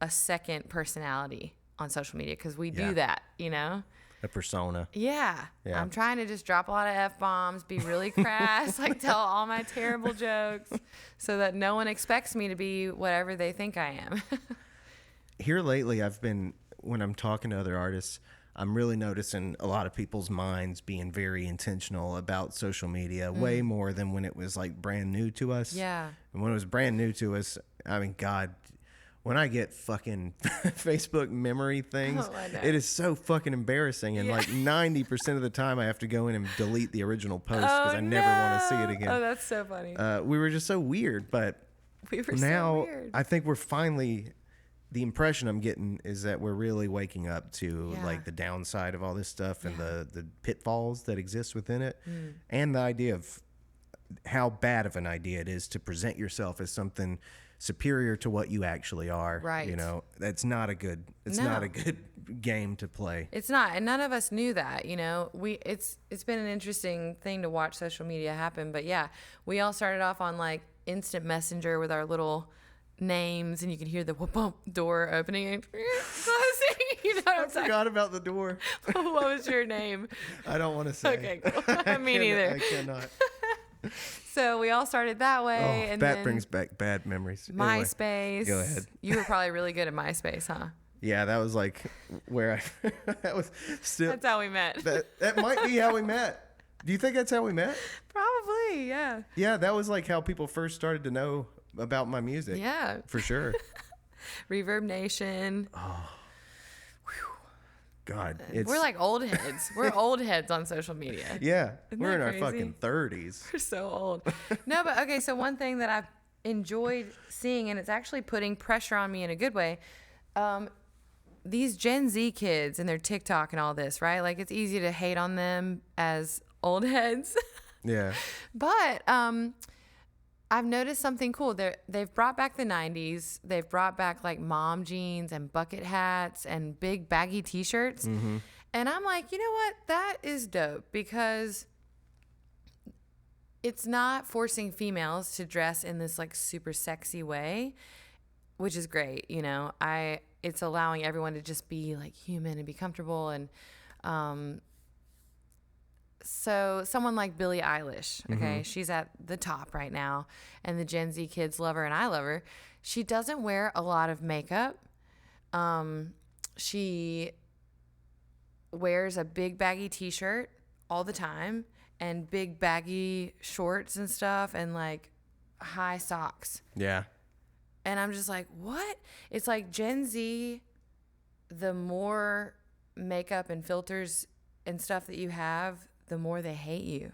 a second personality on social media, because we do that, you know? A persona. Yeah. I'm trying to just drop a lot of F-bombs, be really crass, like tell all my terrible jokes so that no one expects me to be whatever they think I am. Here lately, when I'm talking to other artists, I'm really noticing a lot of people's minds being very intentional about social media, way more than when it was like brand new to us. Yeah. And when it was brand new to us, I mean, God, when I get fucking Facebook memory things, it is so fucking embarrassing. And like 90% of the time I have to go in and delete the original post because I never want to see it again. Oh, that's so funny. We were just so weird, but We were now so weird. I think we're finally, the impression I'm getting is that we're really waking up to like the downside of all this stuff and the pitfalls that exist within it, and the idea of how bad of an idea it is to present yourself as something superior to what you actually are. Right. You know, that's not a good, not a good game to play. It's not, and none of us knew that, you know. It's been an interesting thing to watch social media happen, but yeah, we all started off on like instant messenger with our little names, and you could hear the whoop bump door opening and closing. You know what I'm saying? I forgot about the door. What was your name? I don't want to say. Okay, cool. Me neither. I cannot. So we all started that way, and that then brings back bad memories. MySpace. Anyway, go ahead. You were probably really good at MySpace, huh? Yeah, that was like where I. That was still. That's how we met. That might be how we met. Do you think that's how we met? Probably, yeah. Yeah, that was like how people first started to know about my music. Yeah. For sure. Reverb Nation. God, We're like old heads. We're old heads on social media. Yeah, Isn't we're in that our crazy? fucking 30s. We're so old. No, but okay, so one thing that I've enjoyed seeing, and it's actually putting pressure on me in a good way, these Gen Z kids and their TikTok and all this, right? Like, it's easy to hate on them as old heads. Yeah. But I've noticed something cool. They've brought back the 90s. They've brought back like mom jeans and bucket hats and big baggy t-shirts. And I'm like, you know what? That is dope, because it's not forcing females to dress in this like super sexy way, which is great. You know, it's allowing everyone to just be like human and be comfortable. And so someone like Billie Eilish, okay, she's at the top right now, and the Gen Z kids love her and I love her. She doesn't wear a lot of makeup. She wears a big baggy t-shirt all the time and big baggy shorts and stuff and like high socks. Yeah. And I'm just like, what? It's like Gen Z, the more makeup and filters and stuff that you have, the more they hate you.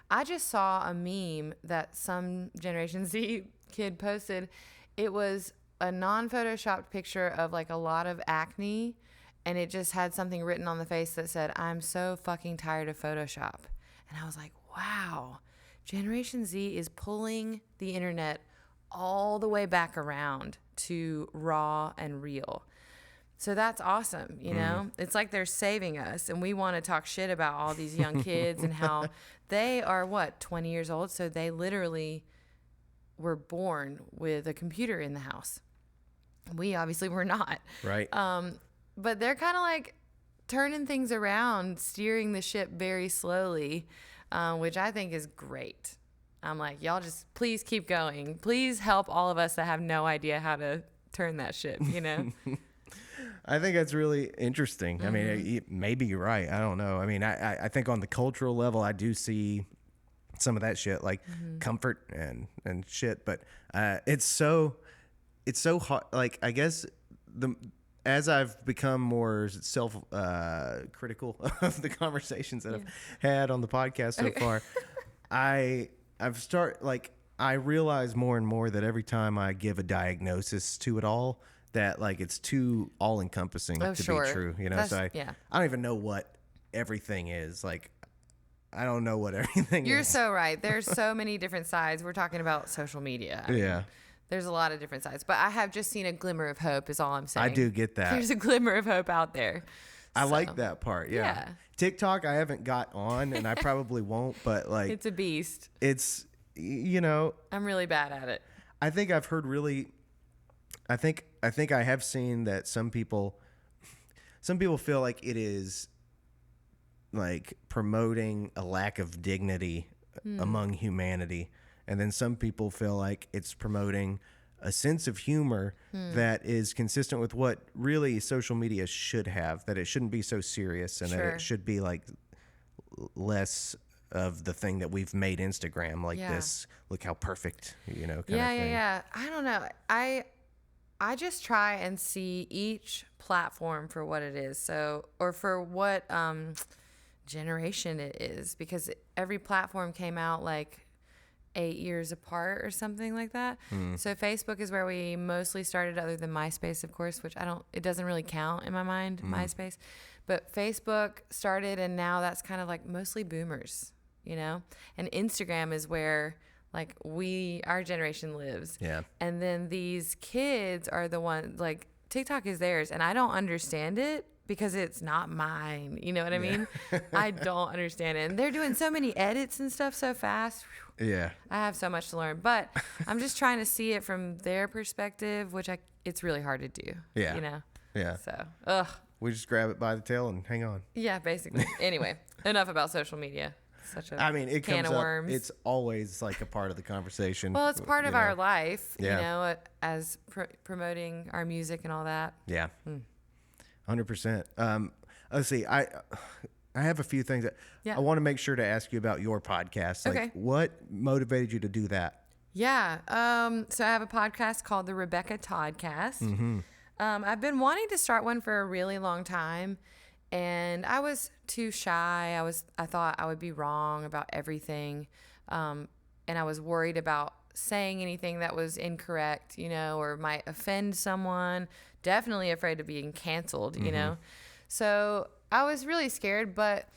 I just saw a meme that some Generation Z kid posted. It was a non-photoshopped picture of like a lot of acne, and it just had something written on the face that said, "I'm so fucking tired of Photoshop." And I was like, wow, Generation Z is pulling the internet all the way back around to raw and real. So that's awesome, you know? It's like they're saving us, and we want to talk shit about all these young kids and how they are, 20 years old? So they literally were born with a computer in the house. We obviously were not. Right. But they're kind of like turning things around, steering the ship very slowly, which I think is great. I'm like, y'all just please keep going. Please help all of us that have no idea how to turn that ship, you know? I think that's really interesting. I mean, maybe you're right. I don't know. I mean, I think on the cultural level, I do see some of that shit, like comfort and shit. But it's so hard. Like, I guess as I've become more self critical of the conversations that I've had on the podcast so far, I realize more and more that every time I give a diagnosis to it all, that like it's too all encompassing to be true, you know. I don't even know what everything is. Like, I don't know what everything You're is. so right. There's so many different sides. We're talking about social media. I mean, there's a lot of different sides, but I have just seen a glimmer of hope is all I'm saying. I do get that. There's a glimmer of hope out there. I like that part. Yeah. TikTok, I haven't got on, and I probably won't, but like, it's a beast. It's, you know, I'm really bad at it. I think I've heard I think I have seen that some people feel like it is like promoting a lack of dignity among humanity. And then some people feel like it's promoting a sense of humor that is consistent with what really social media should have, that it shouldn't be so serious, and that it should be like less of the thing that we've made Instagram, like this, look how perfect, you know, kind of thing. Yeah. I don't know. I just try and see each platform for what it is. So, or for what generation it is, because every platform came out like 8 years apart or something like that. So Facebook is where we mostly started, other than MySpace, of course, which it doesn't really count in my mind, MySpace. But Facebook started, and now that's kind of like mostly boomers, you know? And Instagram is where like our generation lives. Yeah. And then these kids are the ones, like TikTok is theirs, and I don't understand it because it's not mine. You know what I mean? I don't understand it. And they're doing so many edits and stuff so fast. Yeah. I have so much to learn, but I'm just trying to see it from their perspective, which it's really hard to do. Yeah. You know? Yeah. So, we just grab it by the tail and hang on. Yeah, basically. Anyway, enough about social media. Such a it can comes of up, worms. It's always like a part of the conversation. Well, it's part of our life, you know, as promoting our music and all that. Yeah. 100%. Let's see. I have a few things that I want to make sure to ask you about your podcast. Like, what motivated you to do that? Yeah. So I have a podcast called the Rebecca Toddcast. I've been wanting to start one for a really long time, and I was too shy. I thought I would be wrong about everything. And I was worried about saying anything that was incorrect, you know, or might offend someone. Definitely afraid of being canceled, you know. So I was really scared, but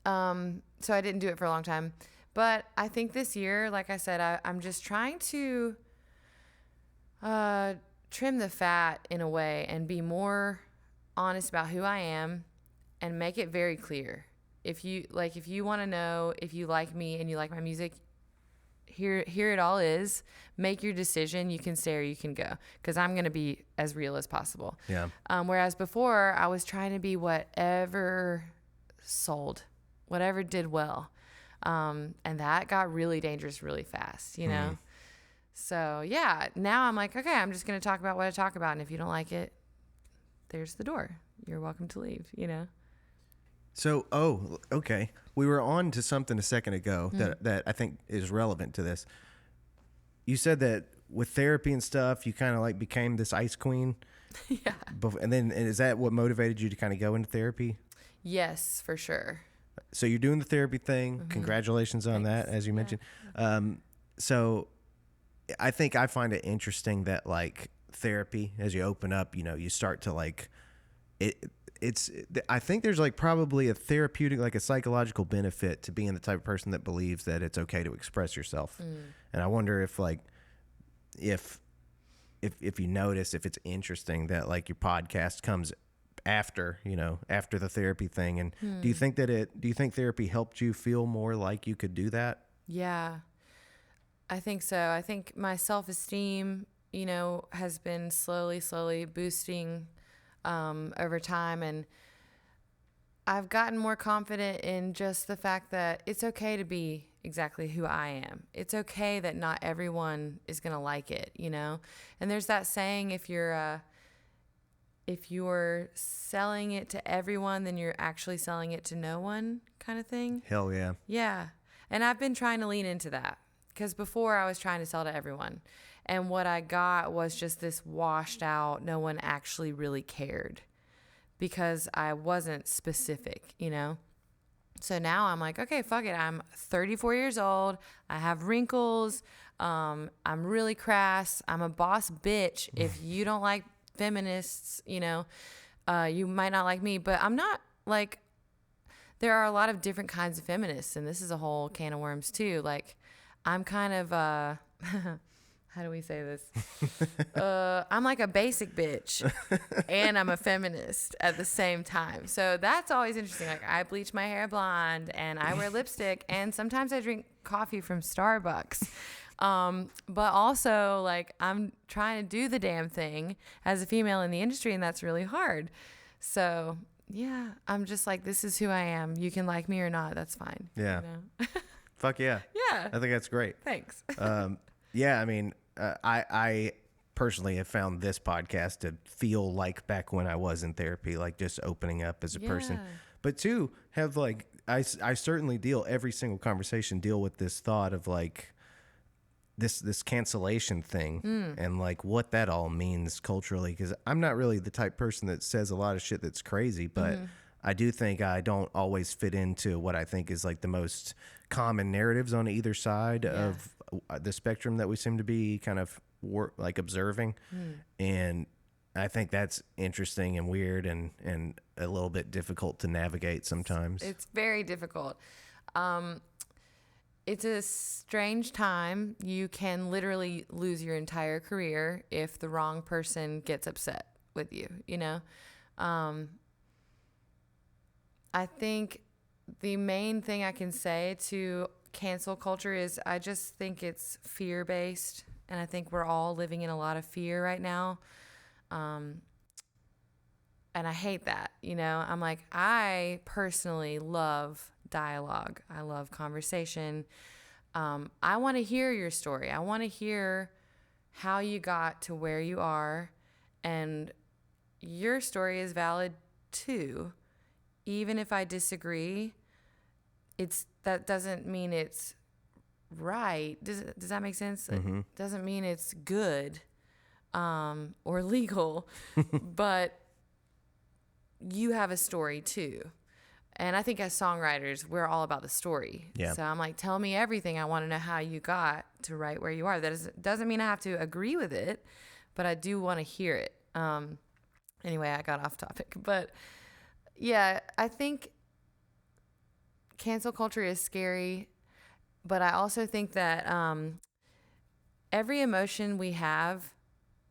so I didn't do it for a long time. But I think this year, like I said, I'm just trying to trim the fat in a way and be more honest about who I am and make it very clear. If you want to know if you like me and you like my music, here it all is. Make your decision. You can stay or you can go, because I'm going to be as real as possible. Yeah. Whereas before, I was trying to be whatever sold, whatever did well. And that got really dangerous really fast, you know? So, yeah, now I'm like, okay, I'm just going to talk about what I talk about. And if you don't like it, there's the door. You're welcome to leave, you know? So, okay. We were on to something a second ago that I think is relevant to this. You said that with therapy and stuff, you kind of like became this ice queen. Yeah. And is that what motivated you to kind of go into therapy? Yes, for sure. So you're doing the therapy thing. Congratulations on that, as you mentioned. So I think I find it interesting that like therapy, as you open up, you know, you start to like I think there's like probably a therapeutic, like a psychological benefit to being the type of person that believes that it's okay to express yourself. And I wonder if like, if you notice, if it's interesting that like your podcast comes after the therapy thing. And do you think therapy helped you feel more like you could do that? Yeah, I think so. I think my self-esteem, you know, has been slowly boosting over time, and I've gotten more confident in just the fact that it's okay to be exactly who I am. It's okay that not everyone is going to like it, you know? And there's that saying, if you're selling it to everyone, then you're actually selling it to no one, kind of thing. Hell yeah. Yeah. And I've been trying to lean into that because before I was trying to sell to everyone. And what I got was just this washed out, no one actually really cared because I wasn't specific, you know? So now I'm like, okay, fuck it. I'm 34 years old. I have wrinkles. I'm really crass. I'm a boss bitch. If you don't like feminists, you know, you might not like me, but I'm not like, there are a lot of different kinds of feminists, and this is a whole can of worms too. Like, I'm kind of, how do we say this? I'm like a basic bitch and I'm a feminist at the same time. So that's always interesting. Like, I bleach my hair blonde and I wear lipstick and sometimes I drink coffee from Starbucks. But also, like, I'm trying to do the damn thing as a female in the industry, and that's really hard. So yeah, I'm just like, this is who I am. You can like me or not. That's fine. Yeah. You know? Fuck yeah. Yeah. I think that's great. Thanks. Yeah, I mean, I personally have found this podcast to feel like back when I was in therapy, like just opening up as a person. But two, have like, I certainly every single conversation deal with this thought of like this cancellation thing and like what that all means culturally. Because I'm not really the type person that says a lot of shit that's crazy, but I do think I don't always fit into what I think is like the most common narratives on either side of the spectrum that we seem to be kind of like observing. And I think that's interesting and weird and a little bit difficult to navigate sometimes. It's very difficult. It's a strange time. You can literally lose your entire career if the wrong person gets upset with you, you know? I think the main thing I can say to cancel culture is I just think it's fear-based, and I think we're all living in a lot of fear right now. And I hate that, you know? I'm like, I personally love dialogue. I love conversation. I want to hear your story. I want to hear how you got to where you are, and your story is valid too. Even if I disagree, that doesn't mean it's right. Does that make sense? Mm-hmm. It doesn't mean it's good or legal, but you have a story too. And I think as songwriters, we're all about the story. Yeah. So I'm like, tell me everything. I want to know how you got to right where you are. That doesn't mean I have to agree with it, but I do want to hear it. Anyway, I got off topic. But yeah, I think cancel culture is scary, but I also think that every emotion we have,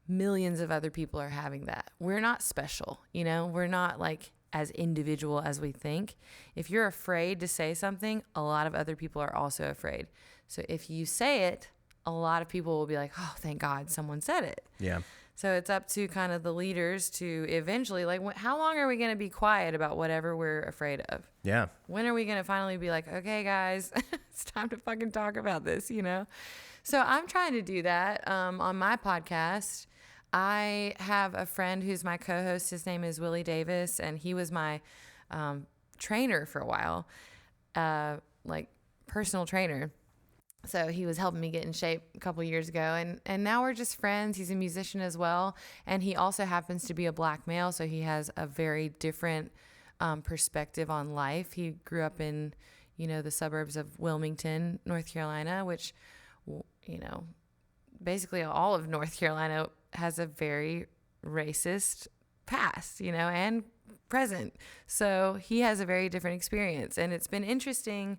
millions of other people are having that. We're not special, you know? We're not like as individual as we think. If you're afraid to say something, a lot of other people are also afraid. So if you say it, a lot of people will be like, oh, thank God someone said it. Yeah. So it's up to kind of the leaders to eventually, like, how long are we going to be quiet about whatever we're afraid of? Yeah. When are we going to finally be like, okay, guys, it's time to fucking talk about this, you know? So I'm trying to do that on my podcast. I have a friend who's my co-host. His name is Willie Davis, and he was my trainer for a while, like personal trainer. So he was helping me get in shape a couple years ago, and now we're just friends. He's a musician as well, and he also happens to be a black male, so he has a very different perspective on life. He grew up in, you know, the suburbs of Wilmington, North Carolina, which, you know, basically all of North Carolina has a very racist past, you know, and present. So he has a very different experience. And it's been interesting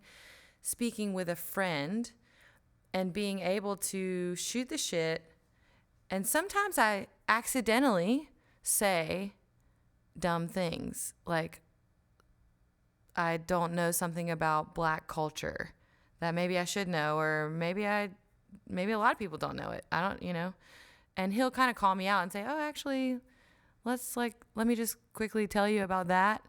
speaking with a friend and being able to shoot the shit. And sometimes I accidentally say dumb things. Like, I don't know something about black culture that maybe I should know, or maybe a lot of people don't know it. I don't, you know. And he'll kind of call me out and say, oh, actually, let me just quickly tell you about that.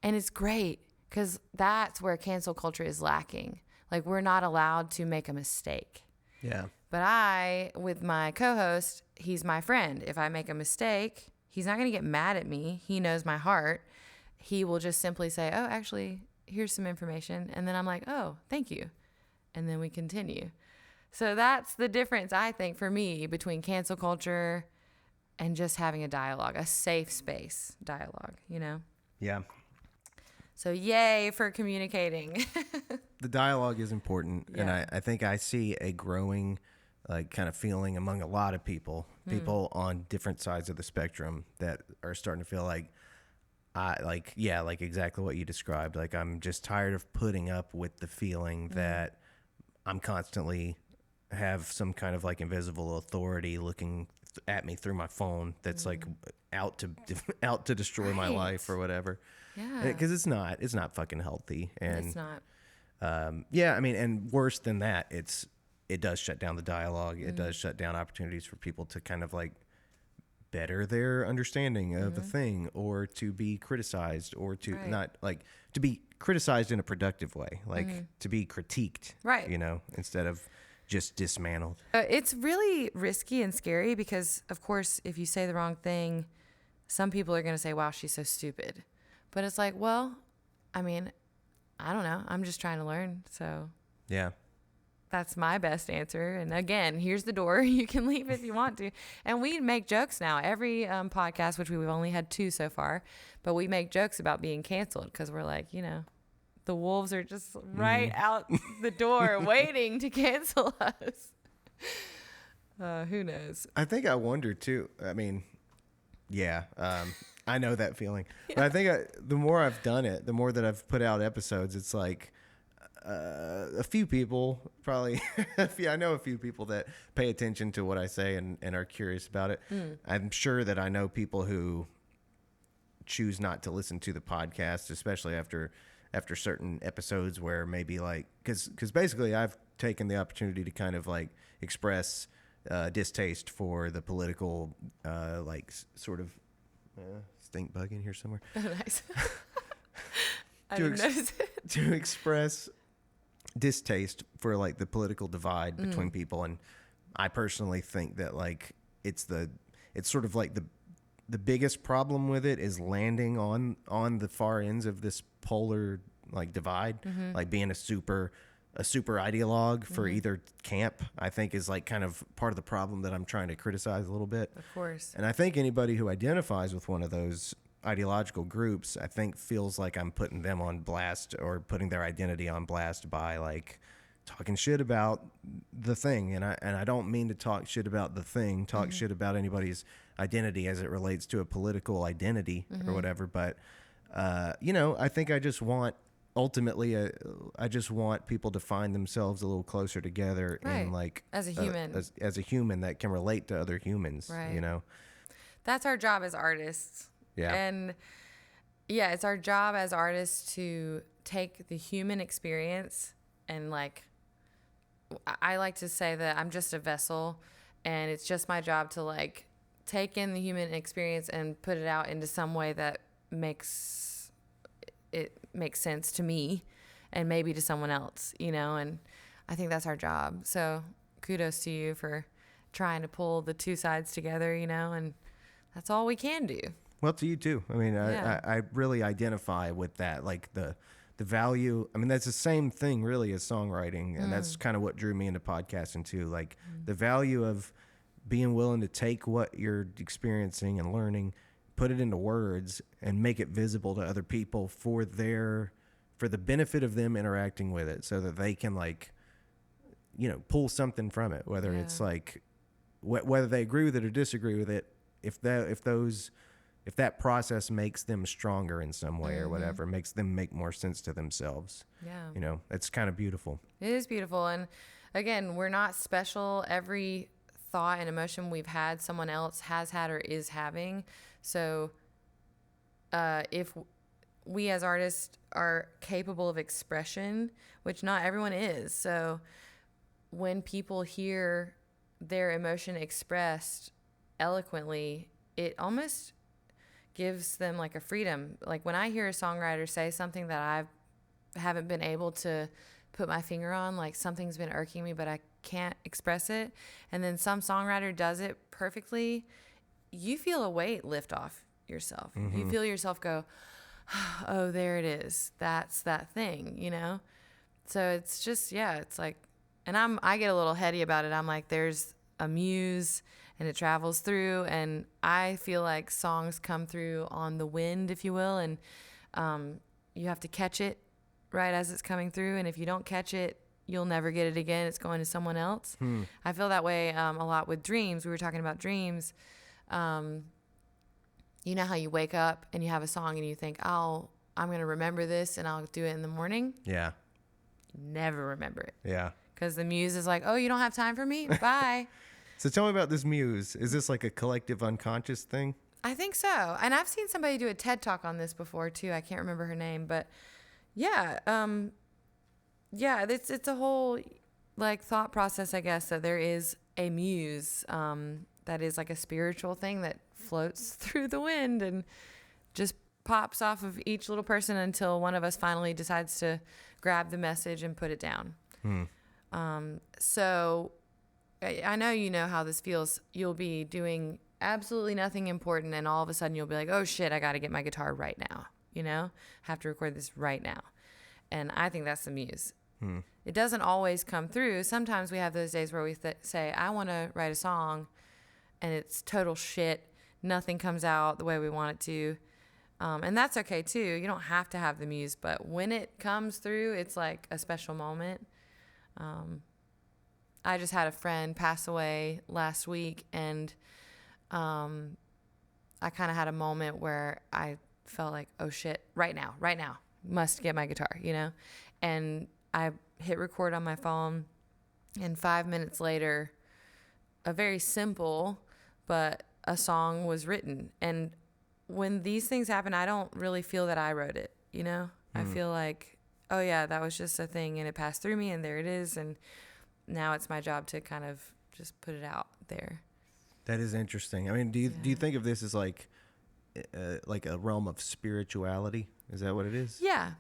And it's great because that's where cancel culture is lacking. Like, we're not allowed to make a mistake. Yeah. But with my co-host, he's my friend. If I make a mistake, he's not going to get mad at me. He knows my heart. He will just simply say, oh, actually, here's some information. And then I'm like, oh, thank you. and then we continue. So that's the difference, I think, for me between cancel culture and just having a dialogue, a safe space dialogue, you know? Yeah. So yay for communicating. The dialogue is important. Yeah. And I think I see a growing like kind of feeling among a lot of people on different sides of the spectrum that are starting to feel like, like exactly what you described. Like, I'm just tired of putting up with the feeling that I'm constantly have some kind of like invisible authority looking at me through my phone that's like out to destroy my life or whatever. Yeah. Because it's not fucking healthy. And It's not. I mean, and worse than that, it does shut down the dialogue. It does shut down opportunities for people to kind of like better their understanding of a thing, or to be criticized, or to not like to be criticized in a productive way, like to be critiqued, Right. you know, instead of just dismantled. It's really risky and scary because, of course, if you say the wrong thing, some people are going to say, wow, she's so stupid. But it's like, well, I mean, I don't know. I'm just trying to learn. So Yeah. that's my best answer. And again, here's the door. You can leave if you want to. And we make jokes now. Every podcast, which we've only had 2 so far, but we make jokes about being canceled because we're like, you know, the wolves are just right out the door waiting to cancel us. Who knows? I think I wonder too. I mean, yeah, I know that feeling. But I think the more I've done it, the more that I've put out episodes, it's like a few people probably, I know a few people that pay attention to what I say and are curious about it. I'm sure that I know people who choose not to listen to the podcast, especially after certain episodes where maybe like, because basically I've taken the opportunity to kind of like express distaste for the political like sort of stink bug in here somewhere. Oh, nice. I didn't notice it. To express distaste for like the political divide between people, and I personally think that like it's sort of like the biggest problem with it is landing on the far ends of this polar like divide, like being a super ideologue for either camp, I think is like kind of part of the problem that I'm trying to criticize a little bit. Of course. And I think anybody who identifies with one of those ideological groups, I think feels like I'm putting them on blast, or putting their identity on blast by like talking shit about the thing. And I don't mean to talk shit about the thing, talk shit about anybody's identity as it relates to a political identity or whatever. But, you know, I think I just want, ultimately, I just want people to find themselves a little closer together in like as a human, as a human that can relate to other humans, you know? That's our job as artists. Yeah. And yeah, it's our job as artists to take the human experience and like, I like to say that I'm just a vessel, and it's just my job to like take in the human experience and put it out into some way that makes sense to me and maybe to someone else, you know, and I think that's our job. So kudos to you for trying to pull the two sides together, you know, and that's all we can do. Well, to you too. I mean, I really identify with that, like the value. I mean, that's the same thing really as songwriting, and that's kind of what drew me into podcasting too. Like the value of being willing to take what you're experiencing and learning, put it into words, and make it visible to other people for the benefit of them interacting with it, so that they can like, you know, pull something from it, whether it's like whether they agree with it or disagree with it. If that process makes them stronger in some way or whatever, makes them make more sense to themselves. Yeah. You know, it's kind of beautiful. It is beautiful. And again, we're not special. Every thought and emotion we've had, someone else has had or is having. So if we as artists are capable of expression, which not everyone is. So when people hear their emotion expressed eloquently, it almost gives them like a freedom. Like when I hear a songwriter say something that I haven't been able to put my finger on, like something's been irking me, but I can't express it, and then some songwriter does it perfectly, you feel a weight lift off yourself. You feel yourself go, oh, there it is. That's that thing, you know? So it's just, yeah, it's like, and I get a little heady about it. I'm like, there's a muse and it travels through, and I feel like songs come through on the wind, if you will, and you have to catch it right as it's coming through, and if you don't catch it, you'll never get it again. It's going to someone else. I feel that way a lot with dreams. We were talking about dreams. You know how you wake up and you have a song and you think, oh, I'm going to remember this and I'll do it in the morning? Yeah. Never remember it. Yeah. Because the muse is like, oh, you don't have time for me? Bye. So tell me about this muse. Is this like a collective unconscious thing? I think so. And I've seen somebody do a TED Talk on this before, too. I can't remember her name. But, yeah. It's a whole, like, thought process, I guess, that there is a muse that is like a spiritual thing that floats through the wind and just pops off of each little person until one of us finally decides to grab the message and put it down. So I know you know how this feels. You'll be doing absolutely nothing important, and all of a sudden you'll be like, oh shit, I got to get my guitar right now. You know, have to record this right now. And I think that's the muse. It doesn't always come through. Sometimes we have those days where we say, I want to write a song, and it's total shit. Nothing comes out the way we want it to. And that's okay too. You don't have to have the muse, but when it comes through, it's like a special moment. I just had a friend pass away last week, and I kind of had a moment where I felt like, oh shit, right now, must get my guitar, you know? And I hit record on my phone, and 5 minutes later, a very simple, but a song was written. And when these things happen, I don't really feel that I wrote it, you know? I feel like, oh yeah, that was just a thing and it passed through me and there it is. And now it's my job to kind of just put it out there. That is interesting. I mean, do you think of this as like a realm of spirituality? Is that what it is? Yeah.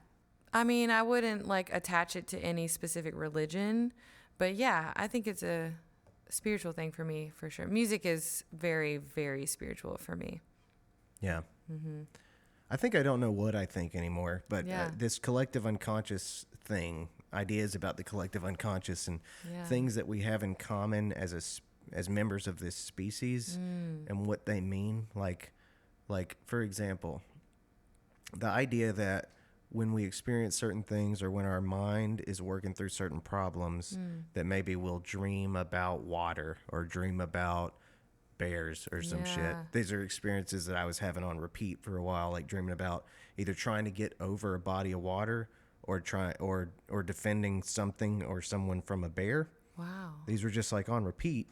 I mean, I wouldn't like attach it to any specific religion, but yeah, I think it's a spiritual thing for me, for sure. Music is very, very spiritual for me. Yeah. I think I don't know what I think anymore, but this collective unconscious thing, ideas about the collective unconscious and things that we have in common as members of this species and what they mean. Like for example, the idea that when we experience certain things or when our mind is working through certain problems, that maybe we'll dream about water or dream about bears or some shit. These are experiences that I was having on repeat for a while, like dreaming about either trying to get over a body of water or defending something or someone from a bear. Wow. These were just like on repeat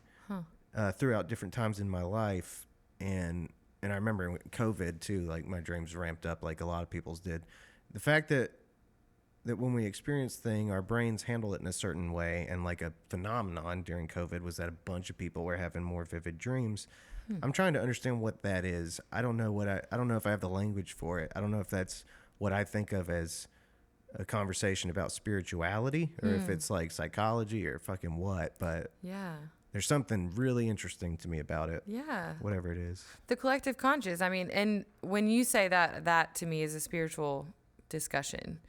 throughout different times in my life. And I remember COVID too, like my dreams ramped up like a lot of people's did. The fact that when we experience thing, our brains handle it in a certain way, and like a phenomenon during COVID was that a bunch of people were having more vivid dreams. I'm trying to understand what that is. I don't know if I have the language for it. I don't know if that's what I think of as a conversation about spirituality or if it's like psychology or fucking what, but there's something really interesting to me about it. Yeah. Whatever it is. The collective conscious. I mean, and when you say that to me is a spiritual discussion.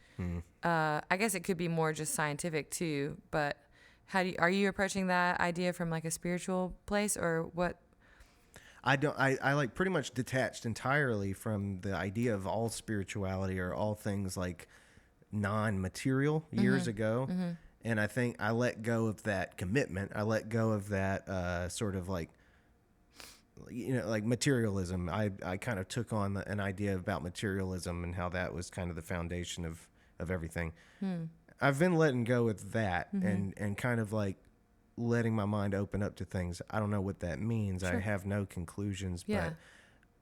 I guess it could be more just scientific too, but are you approaching that idea from like a spiritual place or what? I like pretty much detached entirely from the idea of all spirituality or all things like non-material years ago. And I think I let go of that commitment. I let go of that sort of like, you know, like materialism. I kind of took on an idea about materialism and how that was kind of the foundation of everything. I've been letting go of that and kind of like letting my mind open up to things. I don't know what that means. Sure. I have no conclusions, but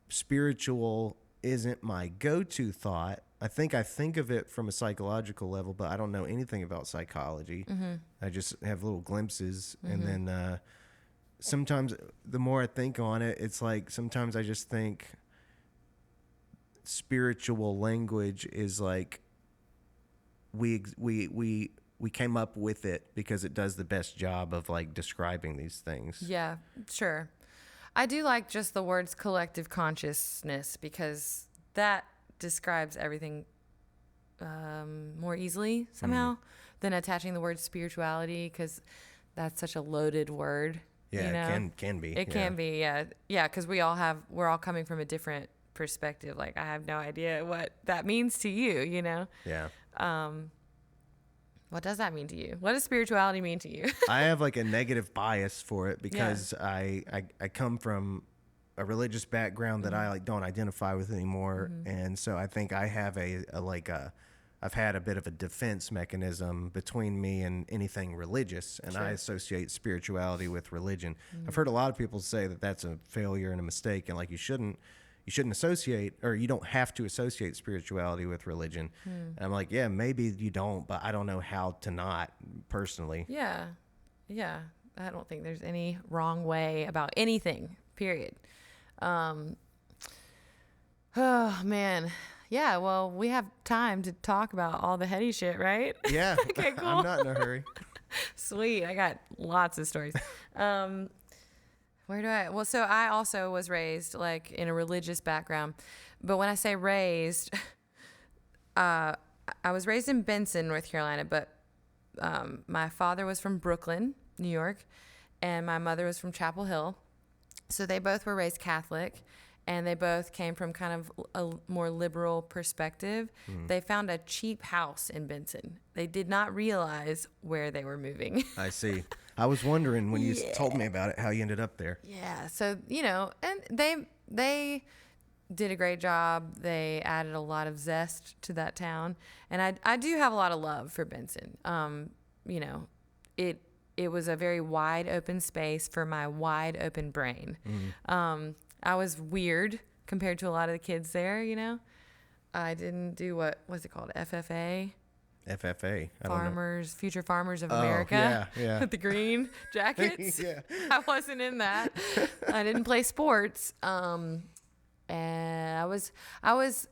spiritual isn't my go-to thought. I think of it from a psychological level, but I don't know anything about psychology. I just have little glimpses. And then sometimes the more I think on it, it's like sometimes I just think spiritual language is like we came up with it because it does the best job of like describing these things. Yeah, sure. I do like just the words collective consciousness because that describes everything more easily somehow than attaching the word spirituality, because that's such a loaded word. Yeah, you know? it can be. It can be, yeah. Yeah, because we're all coming from a different perspective. Like, I have no idea what that means to you, you know? Yeah. What does that mean to you? What does spirituality mean to you? I have like a negative bias for it because I come from a religious background that I like don't identify with anymore, and so I think I have I've had a bit of a defense mechanism between me and anything religious, and I associate spirituality with religion. I've heard a lot of people say that that's a failure and a mistake, and like you shouldn't associate, or you don't have to associate spirituality with religion. And I'm like, yeah, maybe you don't, but I don't know how to not, personally. Yeah. I don't think there's any wrong way about anything, period. Oh, man. Yeah, well, we have time to talk about all the heady shit, right? Yeah. Okay, cool. I'm not in a hurry. Sweet. I got lots of stories. So I also was raised like in a religious background, but when I say raised, I was raised in Benson, North Carolina, but my father was from Brooklyn, New York, and my mother was from Chapel Hill. So they both were raised Catholic, and they both came from kind of a more liberal perspective. They found a cheap house in Benson. They did not realize where they were moving. I see. I was wondering when you told me about it, how you ended up there. Yeah. So, and they did a great job. They added a lot of zest to that town. And I do have a lot of love for Benson. It was a very wide open space for my wide open brain. I was weird compared to a lot of the kids there, I didn't do what's it called? FFA? FFA. Future Farmers of America. Yeah. With the green jackets. Yeah. I wasn't in that. I didn't play sports. And I was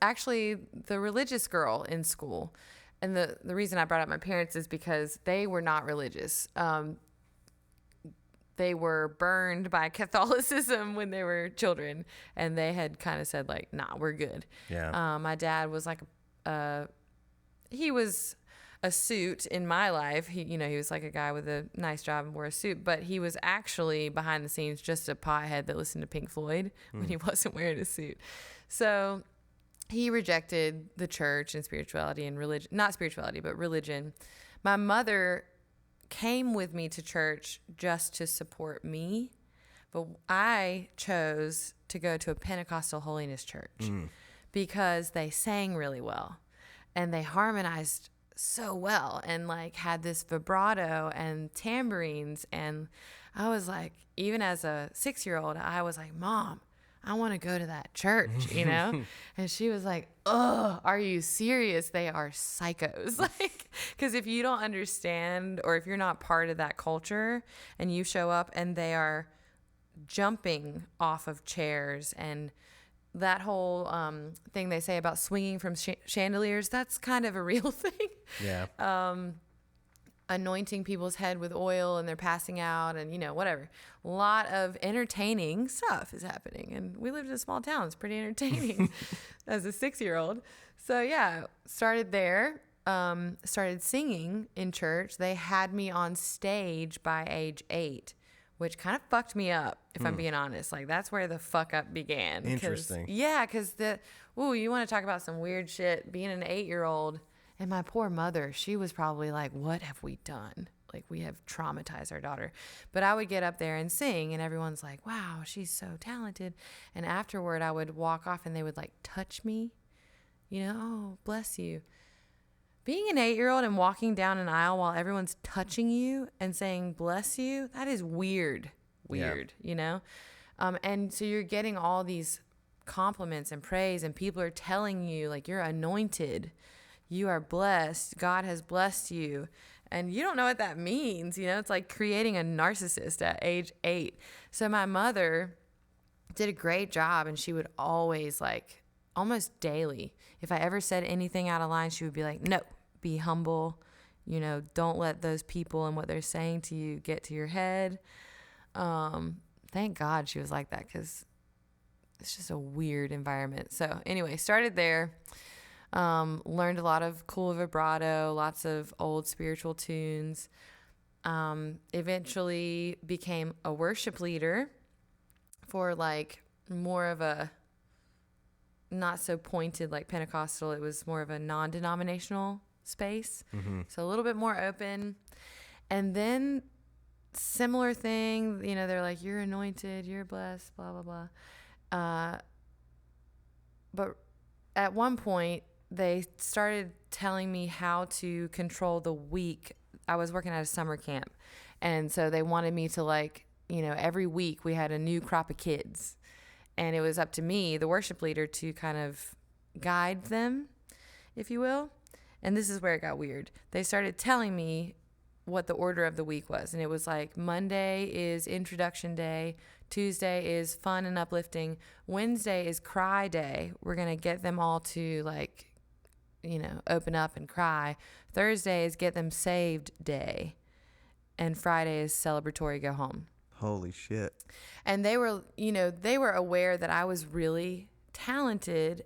actually the religious girl in school. And the reason I brought up my parents is because they were not religious. They were burned by Catholicism when they were children, and they had kind of said like, nah, we're good. Yeah. My dad was like, he was a suit in my life. He was like a guy with a nice job and wore a suit, but he was actually behind the scenes just a pothead that listened to Pink Floyd when he wasn't wearing a suit. So he rejected the church and spirituality and religion, not spirituality, but religion. My mother came with me to church just to support me, but I chose to go to a Pentecostal holiness church because they sang really well and they harmonized so well and like had this vibrato and tambourines. And I was like, even as a 6-year-old, I was like, Mom, I want to go to that church, And she was like, oh, are you serious? They are psychos. Like, because if you don't understand, or if you're not part of that culture and you show up and they are jumping off of chairs and that whole thing they say about swinging from chandeliers, that's kind of a real thing. Yeah. Anointing people's head with oil and they're passing out and, whatever. A lot of entertaining stuff is happening. And we lived in a small town. It's pretty entertaining as a 6-year-old. So, yeah, started there, started singing in church. They had me on stage by age 8, which kind of fucked me up, if I'm being honest. Like, that's where the fuck up began. Interesting. Yeah, because you want to talk about some weird shit. Being an 8-year-old. And my poor mother, she was probably like, what have we done? Like, we have traumatized our daughter. But I would get up there and sing, and everyone's like, wow, she's so talented. And afterward, I would walk off, and they would, like, touch me. Oh, bless you. Being an 8-year-old and walking down an aisle while everyone's touching you and saying, bless you, that is weird, And so you're getting all these compliments and praise, and people are telling you, like, you're anointed. You are blessed. God has blessed you. And you don't know what that means. It's like creating a narcissist at age 8. So my mother did a great job, and she would always, like, almost daily, if I ever said anything out of line, she would be like, no, be humble. Don't let those people and what they're saying to you get to your head. Thank God she was like that, because it's just a weird environment. So anyway, started there. Learned a lot of cool vibrato, lots of old spiritual tunes. Eventually became a worship leader for like more of a not so pointed like Pentecostal. It was more of a non-denominational space. So a little bit more open. And then similar thing, you know, they're like, you're anointed, you're blessed, blah, blah, blah. But at one point, they started telling me how to control the week. I was working at a summer camp. And so they wanted me to like, you know, every week we had a new crop of kids. And it was up to me, the worship leader, to kind of guide them, if you will. And this is where it got weird. They started telling me what the order of the week was. And it was like Monday is introduction day. Tuesday is fun and uplifting. Wednesday is cry day. We're going to get them all to like, you know, open up and cry. Thursday is get them saved day. And Friday is celebratory, go home. Holy shit. And they were, you know, they were aware that I was really talented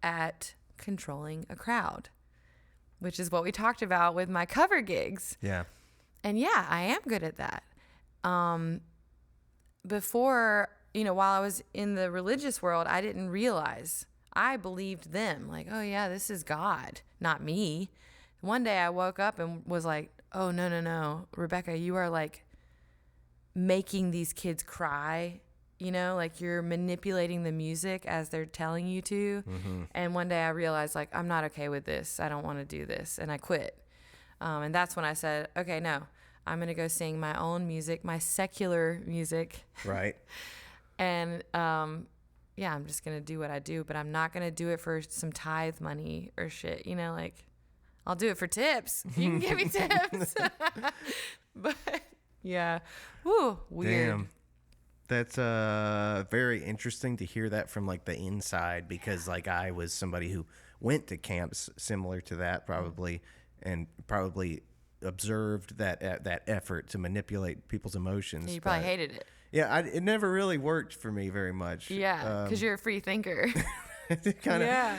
at controlling a crowd, which is what we talked about with my cover gigs. Yeah. And yeah, I am good at that. Before, you know, while I was in the religious world, I didn't realize. I believed them. Like, oh yeah, this is God, not me. One day I woke up and was like, oh, no, Rebecca, you are like making these kids cry, you know, like you're manipulating the music as they're telling you to. And one day I realized like, I'm not okay with this. I don't want to do this. And I quit. And that's when I said, okay, no, I'm going to go sing my own music, my secular music. Right. And, yeah, I'm just going to do what I do, but I'm not going to do it for some tithe money or shit. You know, like I'll do it for tips. You can give me tips. But yeah. Woo, weird. Damn. That's very interesting to hear that from like the inside, because like I was somebody who went to camps similar to that probably, and probably observed that effort to manipulate people's emotions. Yeah, you probably hated it. Yeah, it never really worked for me very much. Yeah, because you're a free thinker. Kind of. Yeah.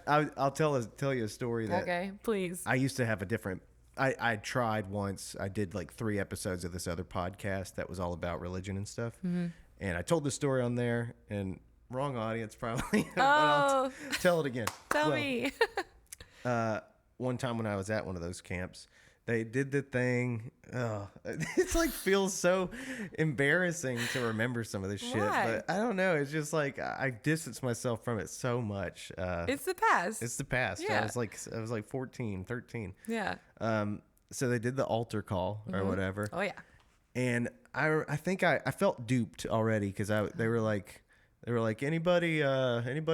I'll tell you a story that. Okay, please. I used to have a different. I tried once. I did like 3 episodes of this other podcast that was all about religion and stuff. And I told the story on there, and wrong audience probably. But I'll tell it again. Tell me. One time when I was at one of those camps, they did the thing. It's like feels so embarrassing to remember some of this shit. Why? But I don't know. It's just like I distance myself from it so much. It's the past. It's the past. Yeah. I was like 14, 13. Yeah. So they did the altar call or whatever. Oh yeah. And I think I felt duped already, because they were like anybody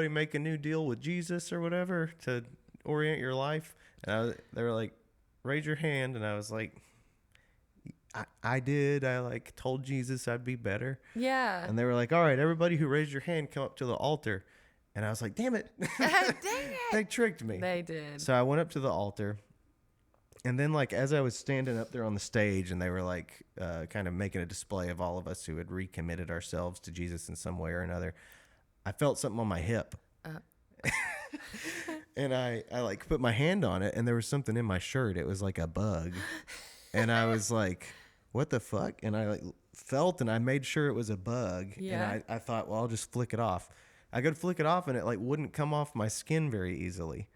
make a new deal with Jesus or whatever to orient your life. And they were like, raise your hand. And I was like, I did. I like told Jesus I'd be better. Yeah. And they were like, all right, everybody who raised your hand, come up to the altar. And I was like, damn it. Dang it. They tricked me. They did. So I went up to the altar. And then like as I was standing up there on the stage, and they were like kind of making a display of all of us who had recommitted ourselves to Jesus in some way or another, I felt something on my hip. And I like put my hand on it, and there was something in my shirt. It was like a bug. And I was like, what the fuck? And I like felt, and I made sure it was a bug. Yeah. And I thought, well, I'll just flick it off. I go to flick it off, and it like wouldn't come off my skin very easily.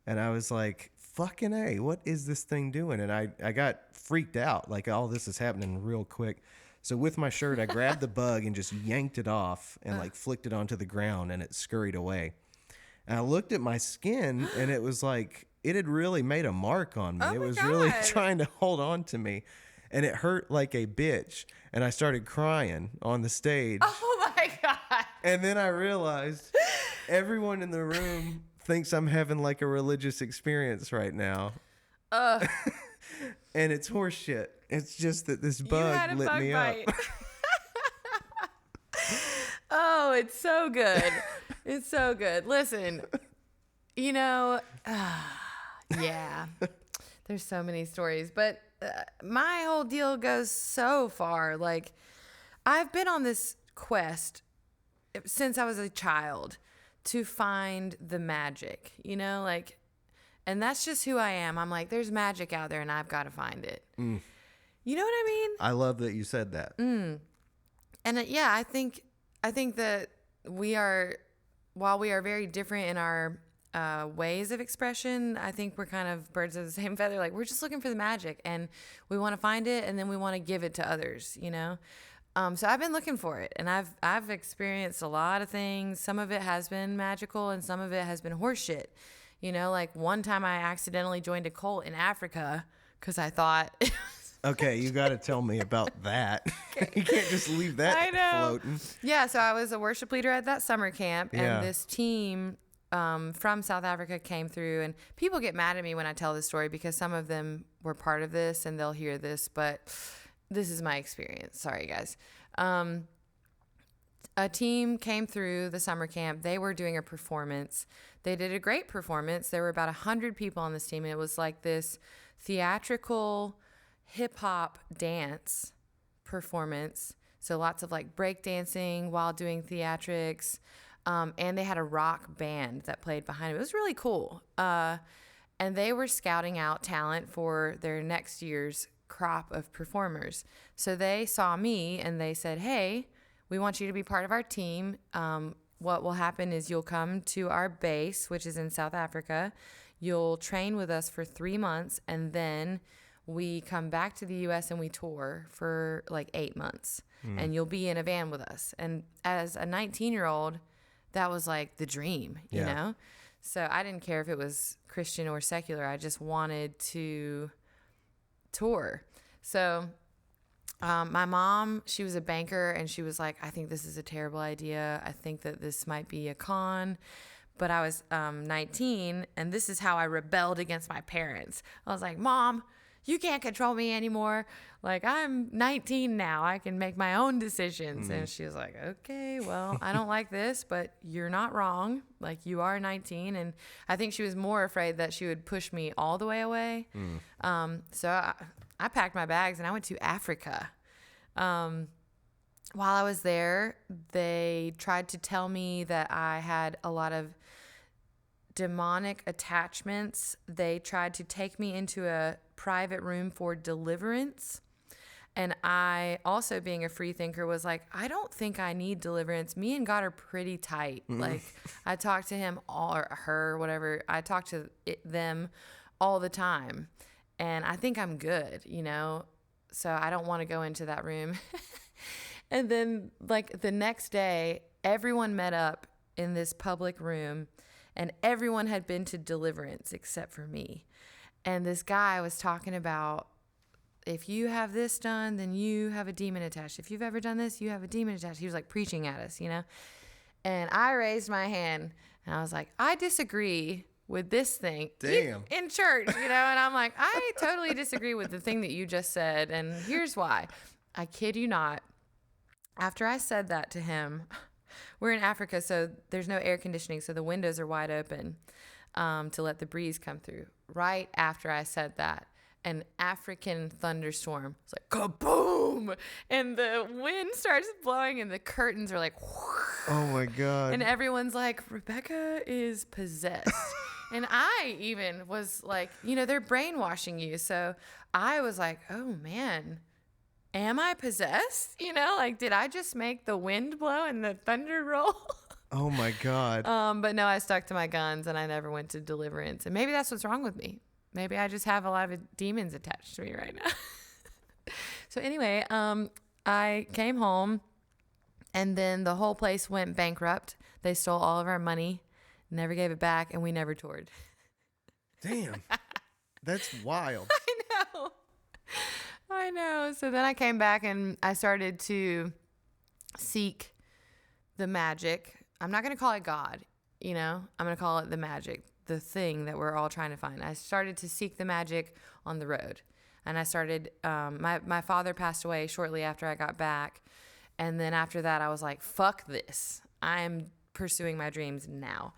And I was like, fucking A, what is this thing doing? And I got freaked out. Like all this is happening real quick. So with my shirt, I grabbed the bug and just yanked it off and like flicked it onto the ground, and it scurried away. And I looked at my skin, and it was like, it had really made a mark on me. Oh it my was God. really trying to hold on to me. And it hurt like a bitch. And I started crying on the stage. Oh my God. And then I realized everyone in the room thinks I'm having like a religious experience right now. And it's horseshit. It's just that this bug lit me up. Oh, it's so good. It's so good. Listen, you know, yeah, there's so many stories, but my whole deal goes so far. Like, I've been on this quest since I was a child to find the magic, you know, like, and that's just who I am. I'm like, there's magic out there and I've got to find it. You know what I mean? I love that you said that. And yeah, I think that we are, while we are very different in our ways of expression, I think we're kind of birds of the same feather. Like, we're just looking for the magic and we want to find it and then we want to give it to others, you know? So I've been looking for it, and I've experienced a lot of things. Some of it has been magical and some of it has been horseshit. You know, like one time I accidentally joined a cult in Africa because I thought... Okay, you got to tell me about that. You can't just leave that floating. Yeah, so I was a worship leader at that summer camp, and this team from South Africa came through, and people get mad at me when I tell this story because some of them were part of this and they'll hear this, but this is my experience. Sorry, guys. A team came through the summer camp. They were doing a performance. They did a great performance. There were about 100 people on this team, and it was like this theatrical hip-hop dance performance. So lots of like break dancing while doing theatrics. And they had a rock band that played behind it. It was really cool. And they were scouting out talent for their next year's crop of performers. So they saw me and they said, hey, we want you to be part of our team. What will happen is you'll come to our base, which is in South Africa. You'll train with us for 3 months, and then we come back to the U.S. and we tour for like 8 months. And you'll be in a van with us. And as a 19-year-old, that was like the dream, you know? So I didn't care if it was Christian or secular. I just wanted to tour. So my mom, she was a banker, and she was like, I think this is a terrible idea. I think that this might be a con. But I was 19, and this is how I rebelled against my parents. I was like, Mom, you can't control me anymore. Like, I'm 19 now. I can make my own decisions. And she was like, okay, well, I don't like this, but you're not wrong. Like, you are 19. And I think she was more afraid that she would push me all the way away. So I packed my bags and I went to Africa. While I was there, they tried to tell me that I had a lot of demonic attachments. They tried to take me into a private room for deliverance. And I, also being a free thinker, was like, I don't think I need deliverance. Me and God are pretty tight. Like, I talk to him or her, whatever. I talk to them all the time. And I think I'm good, you know? So I don't want to go into that room. And then, like, the next day, everyone met up in this public room, and everyone had been to deliverance except for me. And this guy was talking about, if you have this done, then you have a demon attached. If you've ever done this, you have a demon attached. He was like preaching at us, you know? And I raised my hand and I was like, I disagree with this thing. Damn. In church, you know? And I'm like, I totally disagree with the thing that you just said. And here's why. I kid you not. After I said that to him, we're in Africa, so there's no air conditioning. So the windows are wide open to let the breeze come through. Right after I said that, an African thunderstorm was like kaboom, and the wind starts blowing and the curtains are like oh my God, and everyone's like, Rebecca is possessed. And I even was like, you know, they're brainwashing you. So I was like, oh man, am I possessed? You know, like, did I just make the wind blow and the thunder roll? Oh my God. But no, I stuck to my guns and I never went to deliverance. And maybe that's what's wrong with me. Maybe I just have a lot of demons attached to me right now. So anyway, I came home, and then the whole place went bankrupt. They stole all of our money, never gave it back, and we never toured. Damn. That's wild. I know. So then I came back and I started to seek the magic. I'm not going to call it God, you know? I'm going to call it the magic, the thing that we're all trying to find. I started to seek the magic on the road. And I started, my father passed away shortly after I got back. And then after that, I was like, fuck this. I'm pursuing my dreams now.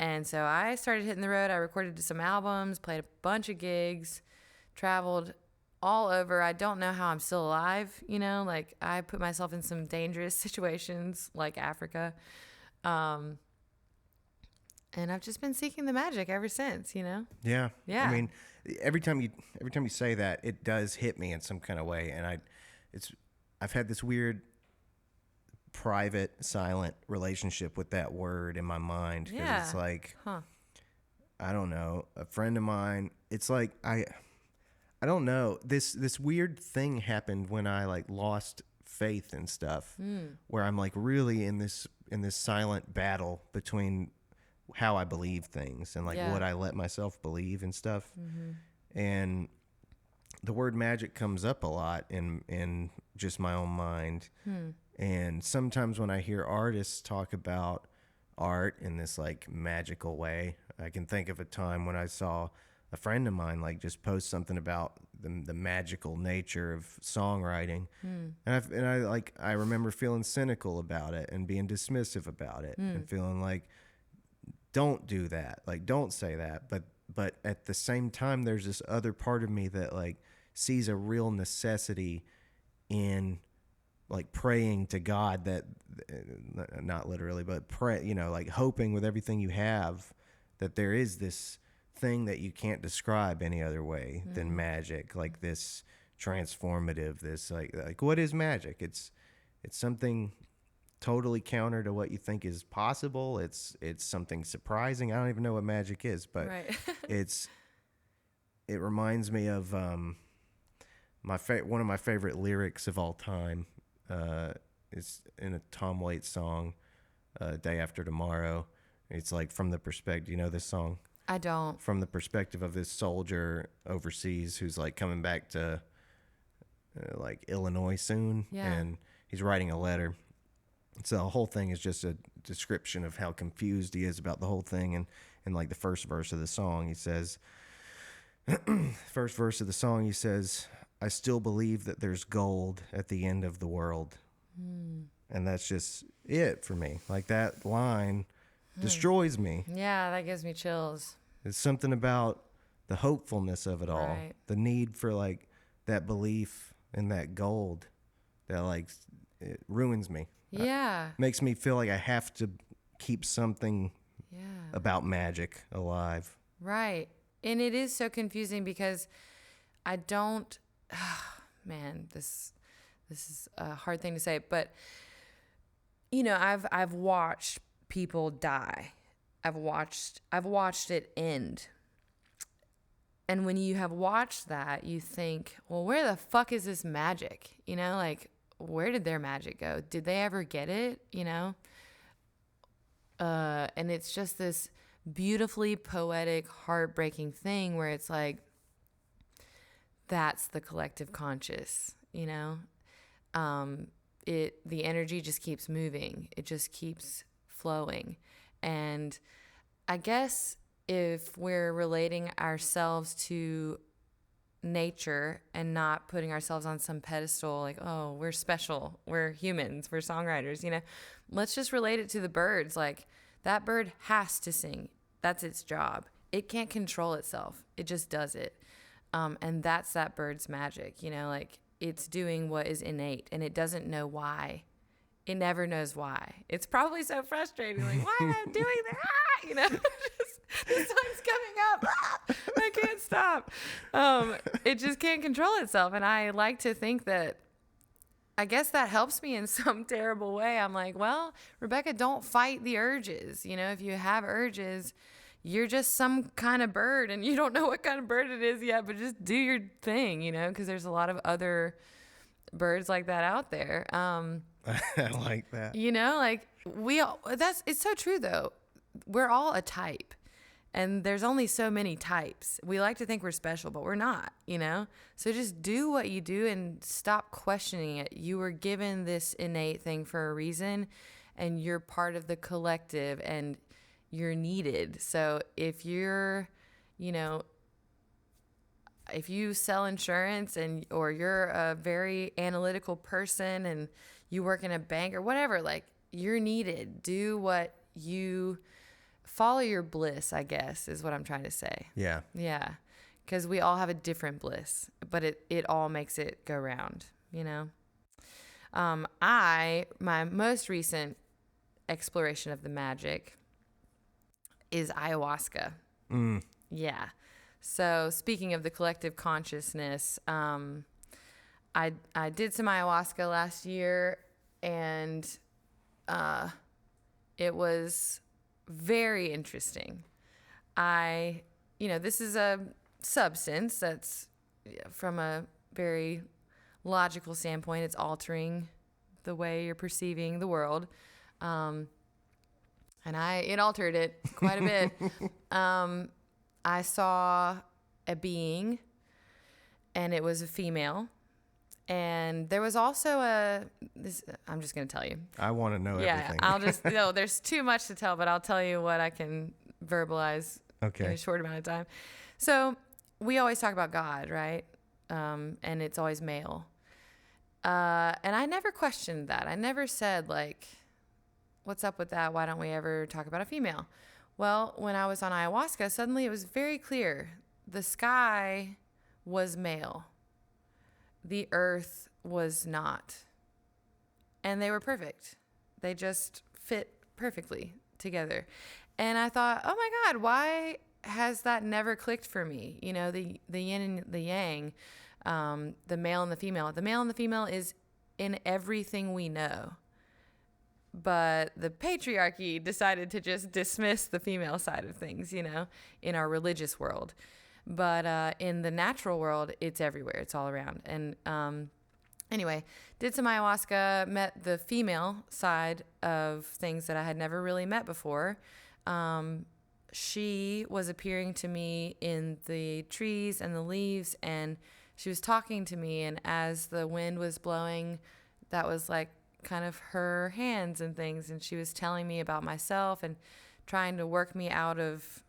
And so I started hitting the road. I recorded some albums, played a bunch of gigs, traveled all over. I don't know how I'm still alive, you know? Like, I put myself in some dangerous situations like Africa. And I've just been seeking the magic ever since, Yeah. Yeah. I mean, every time you say that, it does hit me in some kind of way, and I've had this weird private silent relationship with that word in my mind, because Yeah. it's like, I don't know, a friend of mine, it's like I don't know, this weird thing happened when I like lost faith and stuff, where I'm like really in this silent battle between how I believe things and like what I let myself believe and stuff. And the word magic comes up a lot in just my own mind. And sometimes when I hear artists talk about art in this like magical way, I can think of a time when I saw a friend of mine like just post something about the magical nature of songwriting. And I remember feeling cynical about it and being dismissive about it and feeling like, don't do that. Like, don't say that. But at the same time, there's this other part of me that like sees a real necessity in like praying to God, that not literally, but pray, like hoping with everything you have that there is this thing that you can't describe any other way than magic, like this transformative, this like what is magic? It's something totally counter to what you think is possible. It's something surprising. I don't even know what magic is, but Right. it reminds me of one of my favorite lyrics of all time. It's in a Tom Waits song, Day After Tomorrow. It's like, from the perspective, this song? I don't. From the perspective of this soldier overseas who's like coming back to like Illinois soon, and he's writing a letter. So the whole thing is just a description of how confused he is about the whole thing. And in like the first verse of the song, he says, first verse of the song, he says, I still believe that there's gold at the end of the world. And that's just it for me. Like, that line destroys me. Yeah, that gives me chills. It's something about the hopefulness of it all. Right. The need for like that belief in that gold that like it ruins me. Yeah. Makes me feel like I have to keep something about magic alive. Right. And it is so confusing because I don't, man, this is a hard thing to say, but I've watched people die. I've watched it end. And when you have watched that, you think, well, where the fuck is this magic? Like, where did their magic go? Did they ever get it? And it's just this beautifully poetic, heartbreaking thing where it's like, that's the collective conscious, the energy just keeps moving. It just keeps flowing. And I guess if we're relating ourselves to nature and not putting ourselves on some pedestal like, oh, we're special, we're humans, we're songwriters, let's just relate it to the birds. Like, that bird has to sing. That's its job. It can't control itself. It just does it. And that's that bird's magic, like, it's doing what is innate and it doesn't know why. It never knows why. It's probably so frustrating. Like, why am I doing that? The sun's coming up. I can't stop. It just can't control itself. And I like to think that, I guess that helps me in some terrible way. I'm like, well, Rebecca, don't fight the urges. If you have urges, you're just some kind of bird and you don't know what kind of bird it is yet, but just do your thing, because there's a lot of other birds like that out there. I like that. Like, it's so true though. We're all a type and there's only so many types. We like to think we're special, but we're not, So just do what you do and stop questioning it. You were given this innate thing for a reason and you're part of the collective and you're needed. So if you're, if you sell insurance or you're a very analytical person and you work in a bank or whatever, like, you're needed. Do what you follow your bliss, I guess, is what I'm trying to say. Yeah. Yeah. Because we all have a different bliss, but it all makes it go round, my most recent exploration of the magic is ayahuasca. Mm. Yeah. So speaking of the collective consciousness, I did some ayahuasca last year, and it was very interesting. This is a substance that's, from a very logical standpoint, it's altering the way you're perceiving the world. And it altered it quite a bit. I saw a being, and it was a female. And there was also I'm just going to tell you. I want to know everything. No, there's too much to tell, but I'll tell you what I can verbalize in a short amount of time. So we always talk about God, right? And it's always male. And I never questioned that. I never said, like, what's up with that? Why don't we ever talk about a female? Well, when I was on ayahuasca, suddenly it was very clear. The sky was male. The earth was not. And they were perfect. They just fit perfectly together. And I thought, oh my God, why has that never clicked for me? The yin and the yang, the male and the female. The male and the female is in everything we know. But the patriarchy decided to just dismiss the female side of things, in our religious world. But in the natural world, it's everywhere. It's all around. And anyway, did some ayahuasca, met the female side of things that I had never really met before. She was appearing to me in the trees and the leaves, and she was talking to me. And as the wind was blowing, that was like kind of her hands and things. And she was telling me about myself and trying to work me out of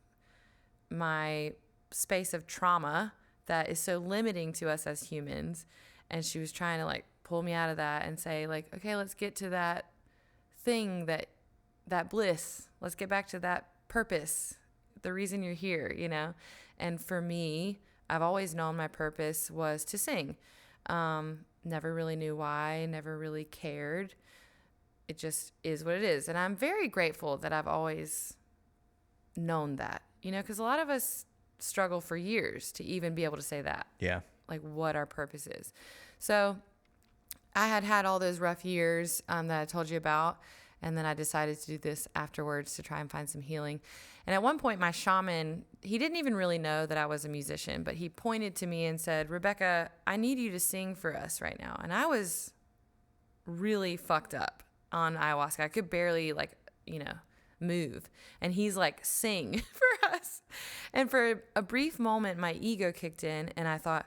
my space of trauma that is so limiting to us as humans. And she was trying to like pull me out of that and say, like, okay, let's get to that thing, that bliss. Let's get back to that purpose, the reason you're here, And for me, I've always known my purpose was to sing. Never really knew why, never really cared. It just is what it is. And I'm very grateful that I've always known that, because a lot of us struggle for years to even be able to say that. Yeah. Like what our purpose is. So I had all those rough years that I told you about. And then I decided to do this afterwards to try and find some healing. And at one point, my shaman, he didn't even really know that I was a musician, but he pointed to me and said, Rebecca, I need you to sing for us right now. And I was really fucked up on ayahuasca. I could barely move. And he's like, sing for us. And for a brief moment, my ego kicked in and I thought,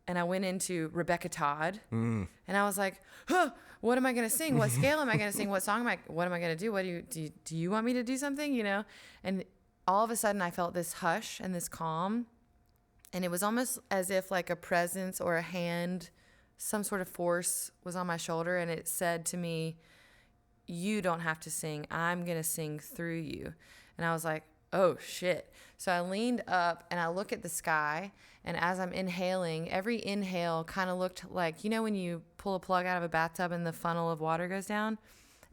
and I went into Rebekah Todd and I was like, what am I going to sing? What scale am I going to sing? What song what am I going to do? Do you want me to do something? And all of a sudden I felt this hush and this calm. And it was almost as if like a presence or a hand, some sort of force was on my shoulder. And it said to me, you don't have to sing. I'm going to sing through you. And I was like, oh shit. So I leaned up and I look at the sky, and as I'm inhaling, every inhale kind of looked like, when you pull a plug out of a bathtub and the funnel of water goes down?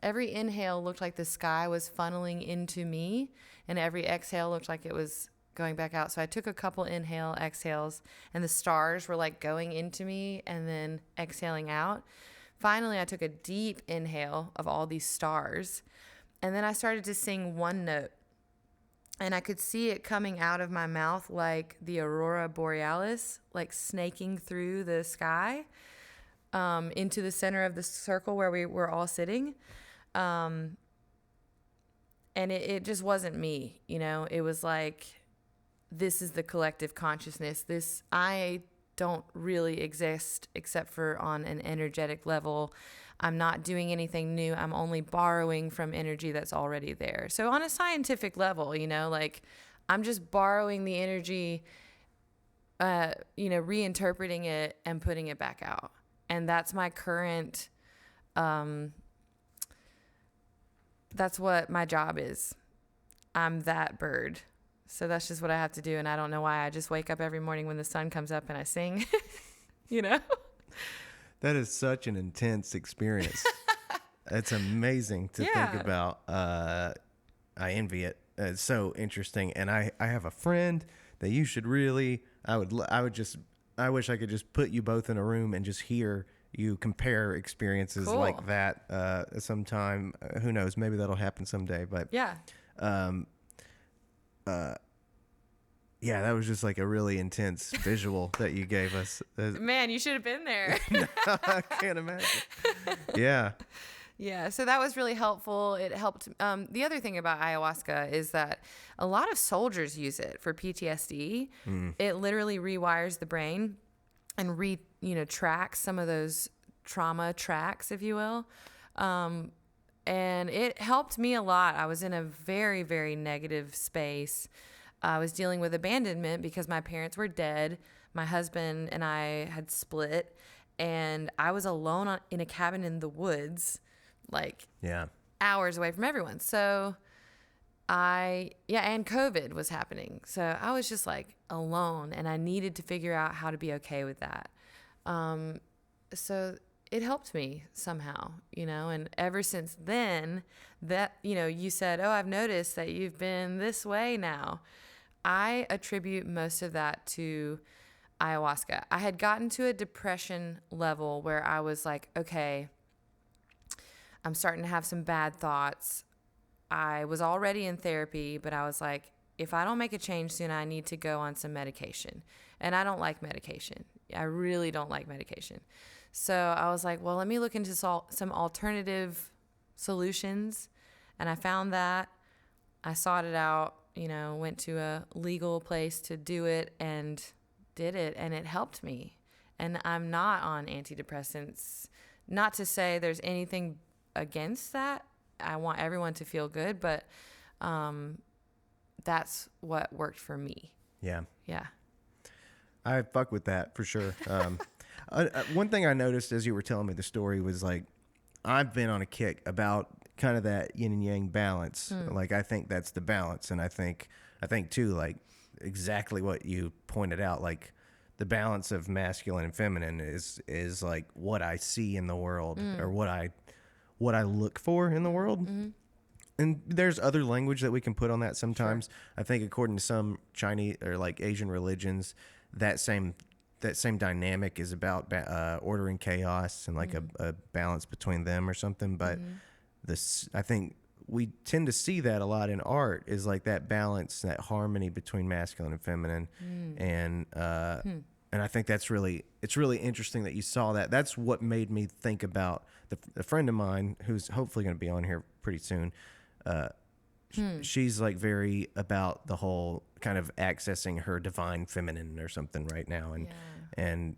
Every inhale looked like the sky was funneling into me, and every exhale looked like it was going back out. So I took a couple exhales, and the stars were like going into me and then exhaling out. Finally, I took a deep inhale of all these stars, and then I started to sing one note. And I could see it coming out of my mouth like the aurora borealis, like snaking through the sky into the center of the circle where we were all sitting. And it just wasn't me, It was like, this is the collective consciousness. I don't really exist except for on an energetic level. I'm not doing anything new. I'm only borrowing from energy that's already there. So on a scientific level, I'm just borrowing the energy, reinterpreting it and putting it back out. And that's my current, that's what my job is. I'm that bird. So that's just what I have to do. And I don't know why. I just wake up every morning when the sun comes up and I sing, That is such an intense experience. It's amazing to think about. I envy it. It's so interesting. And I have a friend that you should really, I wish I could just put you both in a room and just hear you compare experiences Cool. like that sometime. Who knows? Maybe that'll happen someday. But Yeah. Yeah, that was just like a really intense visual that you gave us. Man, you should have been there. I can't imagine. Yeah. Yeah, so that was really helpful. It helped. The other thing about ayahuasca is that a lot of soldiers use it for PTSD. It literally rewires the brain and tracks some of those trauma tracks, if you will. And it helped me a lot. I was in a very, very negative space. I was dealing with abandonment because my parents were dead. My husband and I had split, and I was alone in a cabin in the woods, like hours away from everyone. So and COVID was happening. So I was just like alone, and I needed to figure out how to be okay with that. So it helped me somehow, and ever since then that, you said, oh, I've noticed that you've been this way now. I attribute most of that to ayahuasca. I had gotten to a depression level where I was like, okay, I'm starting to have some bad thoughts. I was already in therapy, but I was like, if I don't make a change soon, I need to go on some medication. And I don't like medication. I really don't like medication. So I was like, well, let me look into some alternative solutions. And I found that. I sought it out. Went to a legal place to do it and did it, and it helped me. And I'm not on antidepressants. Not to say there's anything against that. I want everyone to feel good, but that's what worked for me. Yeah. Yeah. I fuck with that for sure. One thing I noticed as you were telling me the story was like, I've been on a kick about kind of that yin and yang balance. Like, I think that's the balance. And I think too, like exactly what you pointed out, like the balance of masculine and feminine is like what I see in the world or what I look for in the world. And there's other language that we can put on that sometimes. Sure. I think according to some Chinese or like Asian religions, that same dynamic is about order and chaos and like a balance between them or something. But I think we tend to see that a lot in art, is like that balance, that harmony between masculine and feminine. And I think it's really interesting that you saw that. That's what made me think about a friend of mine who's hopefully going to be on here pretty soon. She's like very about the whole kind of accessing her divine feminine or something right now. And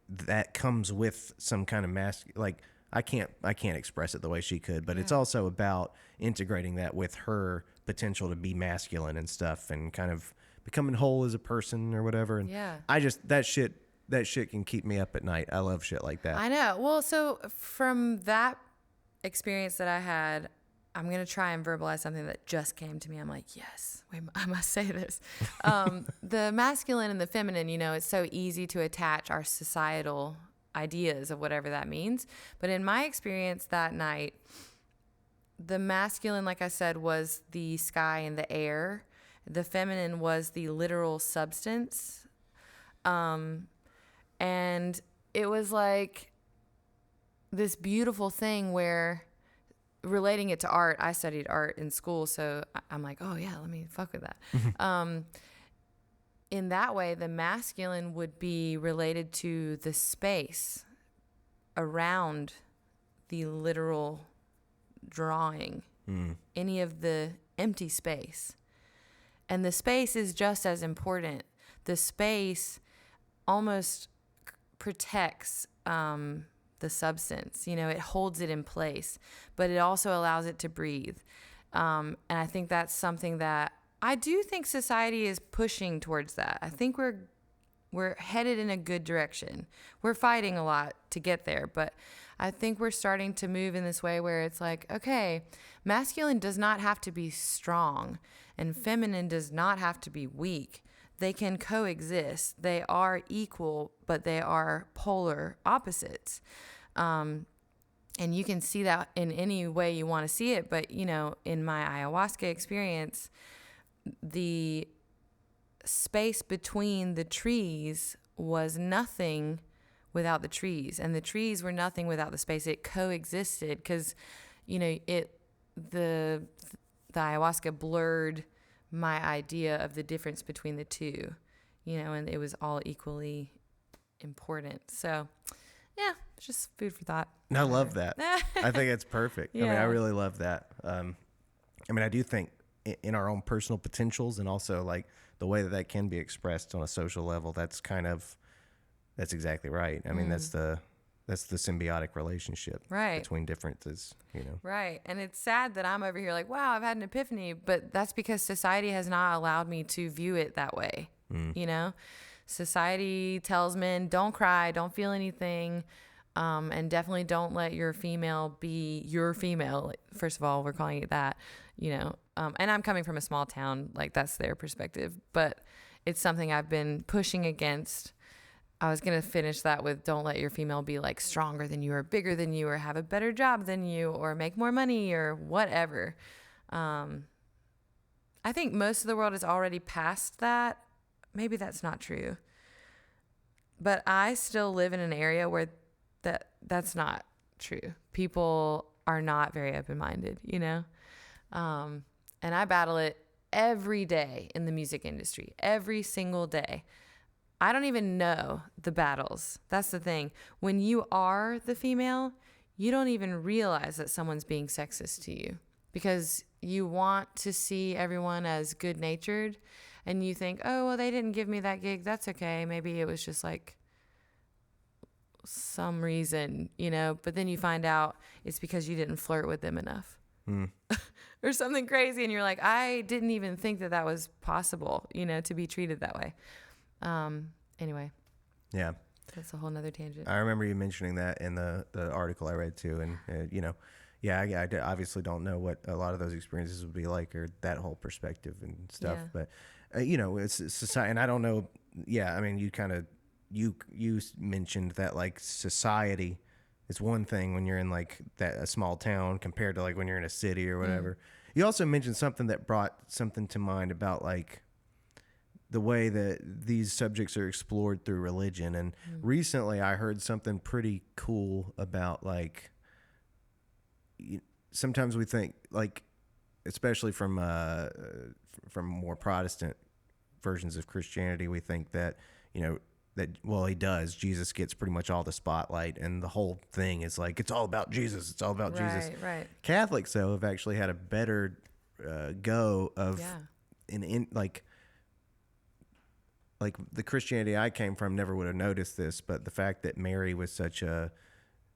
that comes with some kind of like, I can't express it the way she could, but it's also about integrating that with her potential to be masculine and stuff, and kind of becoming whole as a person or whatever. And I just, that shit can keep me up at night. I love shit like that. I know. Well, so from that experience that I had, I'm going to try and verbalize something that just came to me. I'm like, yes, wait, I must say this. The masculine and the feminine, it's so easy to attach our societal ideas of whatever that means. But in my experience that night, the masculine, like I said, was the sky and the air. The feminine was the literal substance. And it was like this beautiful thing where, relating it to art, I studied art in school, so I'm like, oh yeah, let me fuck with that. In that way, the masculine would be related to the space around the literal drawing, any of the empty space. And the space is just as important. The space almost protects the substance, it holds it in place, but it also allows it to breathe. And I think that's something that I do think society is pushing towards that. I think we're headed in a good direction. We're fighting a lot to get there, but I think we're starting to move in this way where it's like, okay, masculine does not have to be strong and feminine does not have to be weak. They can coexist. They are equal, but they are polar opposites. And And you can see that in any way you want to see it. But, you know, in my ayahuasca experience, the space between the trees was nothing without the trees, and the trees were nothing without the space. It coexisted because, you know, the ayahuasca blurred my idea of the difference between the two, you know, and it was all equally important. So, yeah, it's just food for thought. I love that. I think it's perfect. Yeah. I mean, I really love that. I mean, I do think in our own personal potentials, and also like the way that can be expressed on a social level, that's exactly right. I mean, that's the symbiotic relationship between differences, you know. Right. And it's sad that I'm over here like, wow, I've had an epiphany, but that's because society has not allowed me to view it that way. You know, society tells men, don't cry, don't feel anything. And definitely don't let your female be your female. First of all, we're calling it that, you know, and I'm coming from a small town, like that's their perspective, but it's something I've been pushing against. I was going to finish that with don't let your female be like stronger than you or bigger than you or have a better job than you or make more money or whatever. I think most of the world is already past that. Maybe that's not true. But I still live in an area where that's not true. People are not very open-minded, you know? And I battle it every day in the music industry, every single day. I don't even know the battles. That's the thing. When you are the female, you don't even realize that someone's being sexist to you because you want to see everyone as good-natured and you think, oh, well, they didn't give me that gig. That's okay. Maybe it was just like some reason, you know, but then you find out it's because you didn't flirt with them enough or something crazy. And you're like, I didn't even think that was possible, you know, to be treated that way. Anyway. Yeah. That's a whole nother tangent. I remember you mentioning that in the article I read too. And, you know, yeah, I obviously don't know what a lot of those experiences would be like or that whole perspective and stuff. Yeah. But, you know, it's society. And I don't know. Yeah. I mean, you mentioned that like society is one thing when you're in like a small town compared to like when you're in a city or whatever. You also mentioned something that brought something to mind about like the way that these subjects are explored through religion. And recently I heard something pretty cool about like, sometimes we think like, especially from more Protestant versions of Christianity, we think that, you know, Jesus gets pretty much all the spotlight and the whole thing is like, it's all about Jesus. It's all about Jesus. Right. Catholics though have actually had a better go of in like the Christianity I came from never would have noticed this, but the fact that Mary was such a,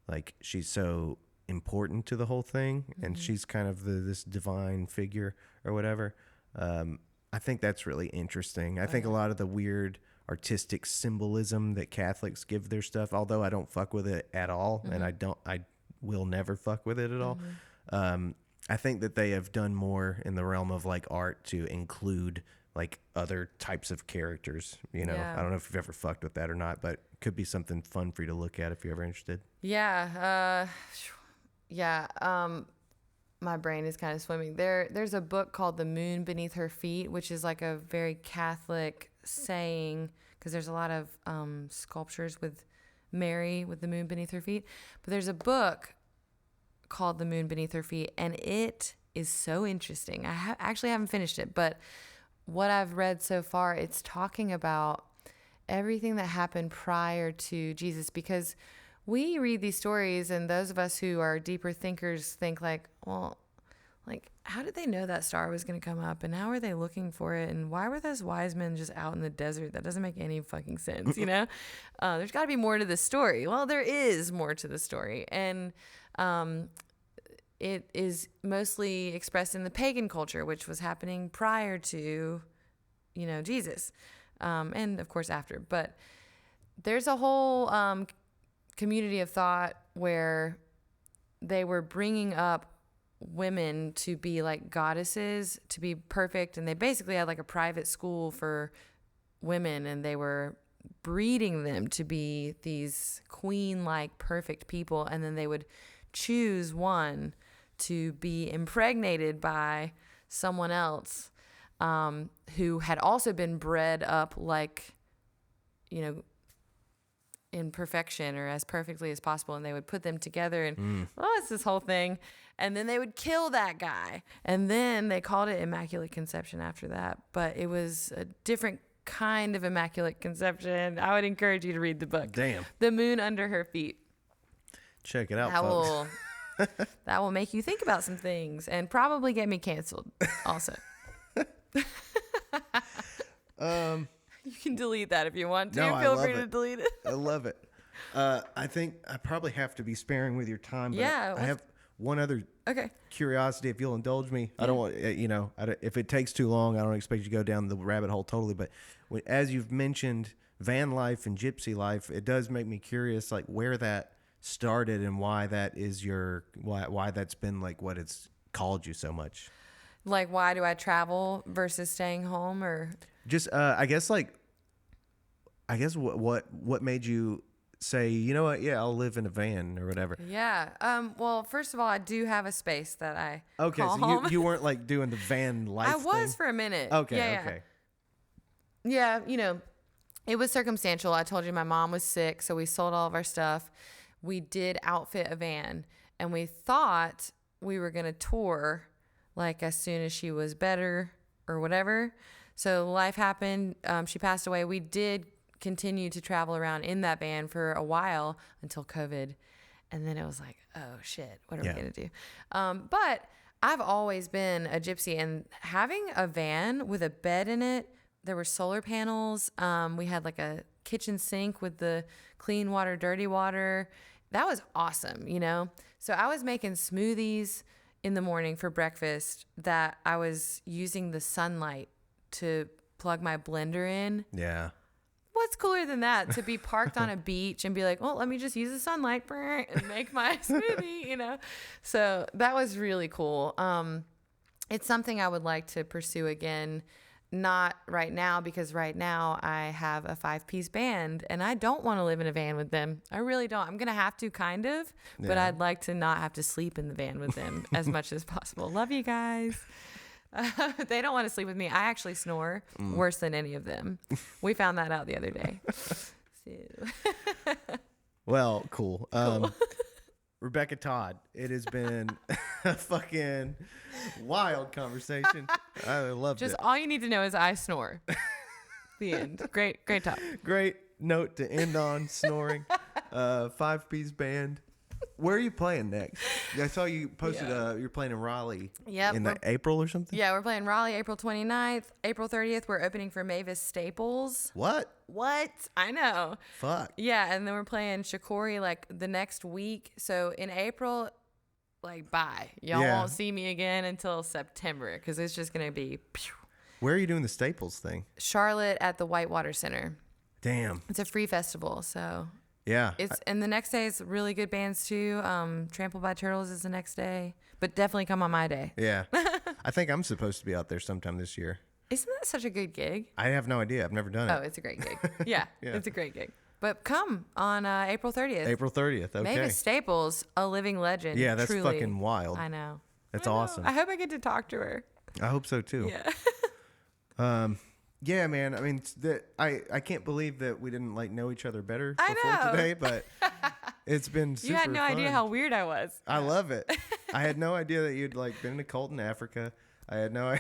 like, she's so important to the whole thing and she's kind of this divine figure or whatever. I think that's really interesting. I think a lot of the weird artistic symbolism that Catholics give their stuff, although I don't fuck with it at all, and I will never fuck with it at all. I think that they have done more in the realm of like art to include like other types of characters, you know. I don't know if you've ever fucked with that or not, but could be something fun for you to look at if you're ever interested. My brain is kind of swimming. There's a book called The Moon Beneath Her Feet, which is like a very Catholic saying, because there's a lot of sculptures with Mary with the moon beneath her feet. But there's a book called The Moon Beneath Her Feet, and it is so interesting. I actually haven't finished it, but what I've read so far, it's talking about everything that happened prior to Jesus, because we read these stories and those of us who are deeper thinkers think like, well, like, how did they know that star was going to come up and how are they looking for it? And why were those wise men just out in the desert? That doesn't make any fucking sense, you know? There's got to be more to the story. Well, there is more to the story. And it is mostly expressed in the pagan culture, which was happening prior to, you know, Jesus. And of course after. But there's a whole community of thought where they were bringing up women to be like goddesses, to be perfect, and they basically had like a private school for women, and they were breeding them to be these queen-like perfect people, and then they would choose one to be impregnated by someone else who had also been bred up like, in perfection or as perfectly as possible, and they would put them together and it's this whole thing, and then they would kill that guy, and then they called it immaculate conception after that, but it was a different kind of immaculate conception. I would encourage you to read the book. Damn. The Moon Under Her Feet. Check it out, folks. That will make you think about some things and probably get me canceled also. You can delete that if you want to. No, Feel free to delete it. I love it. I think I probably have to be sparing with your time, but Yeah, I have one other curiosity, if you'll indulge me. I don't want, if it takes too long, I don't expect you to go down the rabbit hole totally. But as you've mentioned, van life and gypsy life, it does make me curious, like where that started and why that is why that's been like what it's called you so much. Like, why do I travel versus staying home, or just I guess what made you say, you know what, I'll live in a van or whatever. Well, first of all, I do have a space that I call so home. You weren't like doing the van life I was thing? for a minute. Okay. Yeah, it was circumstantial. I told you my mom was sick, so we sold all of our stuff. We did outfit a van, and we thought we were going to tour like as soon as she was better or whatever. So life happened. She passed away. We did continue to travel around in that van for a while until COVID. And then it was like, oh shit, what are we going to do? But I've always been a gypsy, and having a van with a bed in it, there were solar panels. We had like a kitchen sink with the clean water, dirty water. That was awesome, So I was making smoothies in the morning for breakfast that I was using the sunlight to plug my blender in. Yeah. What's cooler than that? To be parked on a beach and be like, well, let me just use the sunlight and make my smoothie, So that was really cool. It's something I would like to pursue again. Not right now, because right now I have a 5-piece band and I don't want to live in a van with them. I really don't. I'm going to have to but I'd like to not have to sleep in the van with them as much as possible. Love you guys. They don't want to sleep with me. I actually snore worse than any of them. We found that out the other day. Well, cool. Rebekah Todd, it has been a fucking wild conversation. I loved it. Just all you need to know is I snore. The end. Great talk. Great note to end on, snoring. 5-piece band. Where are you playing next? I saw you posted you're playing in Raleigh in April or something? Yeah, we're playing Raleigh April 29th. April 30th, we're opening for Mavis Staples. What? I know. Fuck. Yeah, and then we're playing Shakori like the next week. So in April, like, bye. Y'all won't see me again until September, because it's just going to be... Pew. Where are you doing the Staples thing? Charlotte at the Whitewater Center. Damn. It's a free festival, so... Yeah. And the next day is really good bands too. Trampled by Turtles is the next day, but definitely come on my day. Yeah. I think I'm supposed to be out there sometime this year. Isn't that such a good gig? I have no idea. I've never done it. Oh, it's a great gig. Yeah, it's a great gig. But come on April 30th. April 30th. Okay. Mavis Staples, a living legend. Yeah, that's truly. fucking wild. I know. That's awesome. I hope I get to talk to her. I hope so too. Yeah. Yeah, man. I mean, I can't believe that we didn't like know each other better I before know. today, but it's been super You had no fun. idea how weird I was. I love it. I had no idea that you'd like been in a cult in Africa. I had no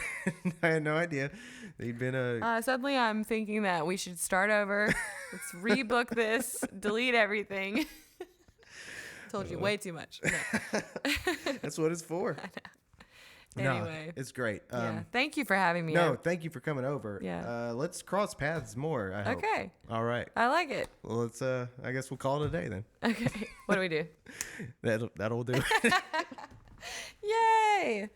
idea that you'd been a. Suddenly, I'm thinking that we should start over. Let's rebook this. Delete everything. Told you way too much. No. That's what it's for. I know. Anyway, no, it's great. Thank you for having me. No, thank you for coming over. Yeah. Let's cross paths more. I hope. Okay. All right. I like it. Well, let's. I guess we'll call it a day then. Okay. What do we do? That'll do. Yay!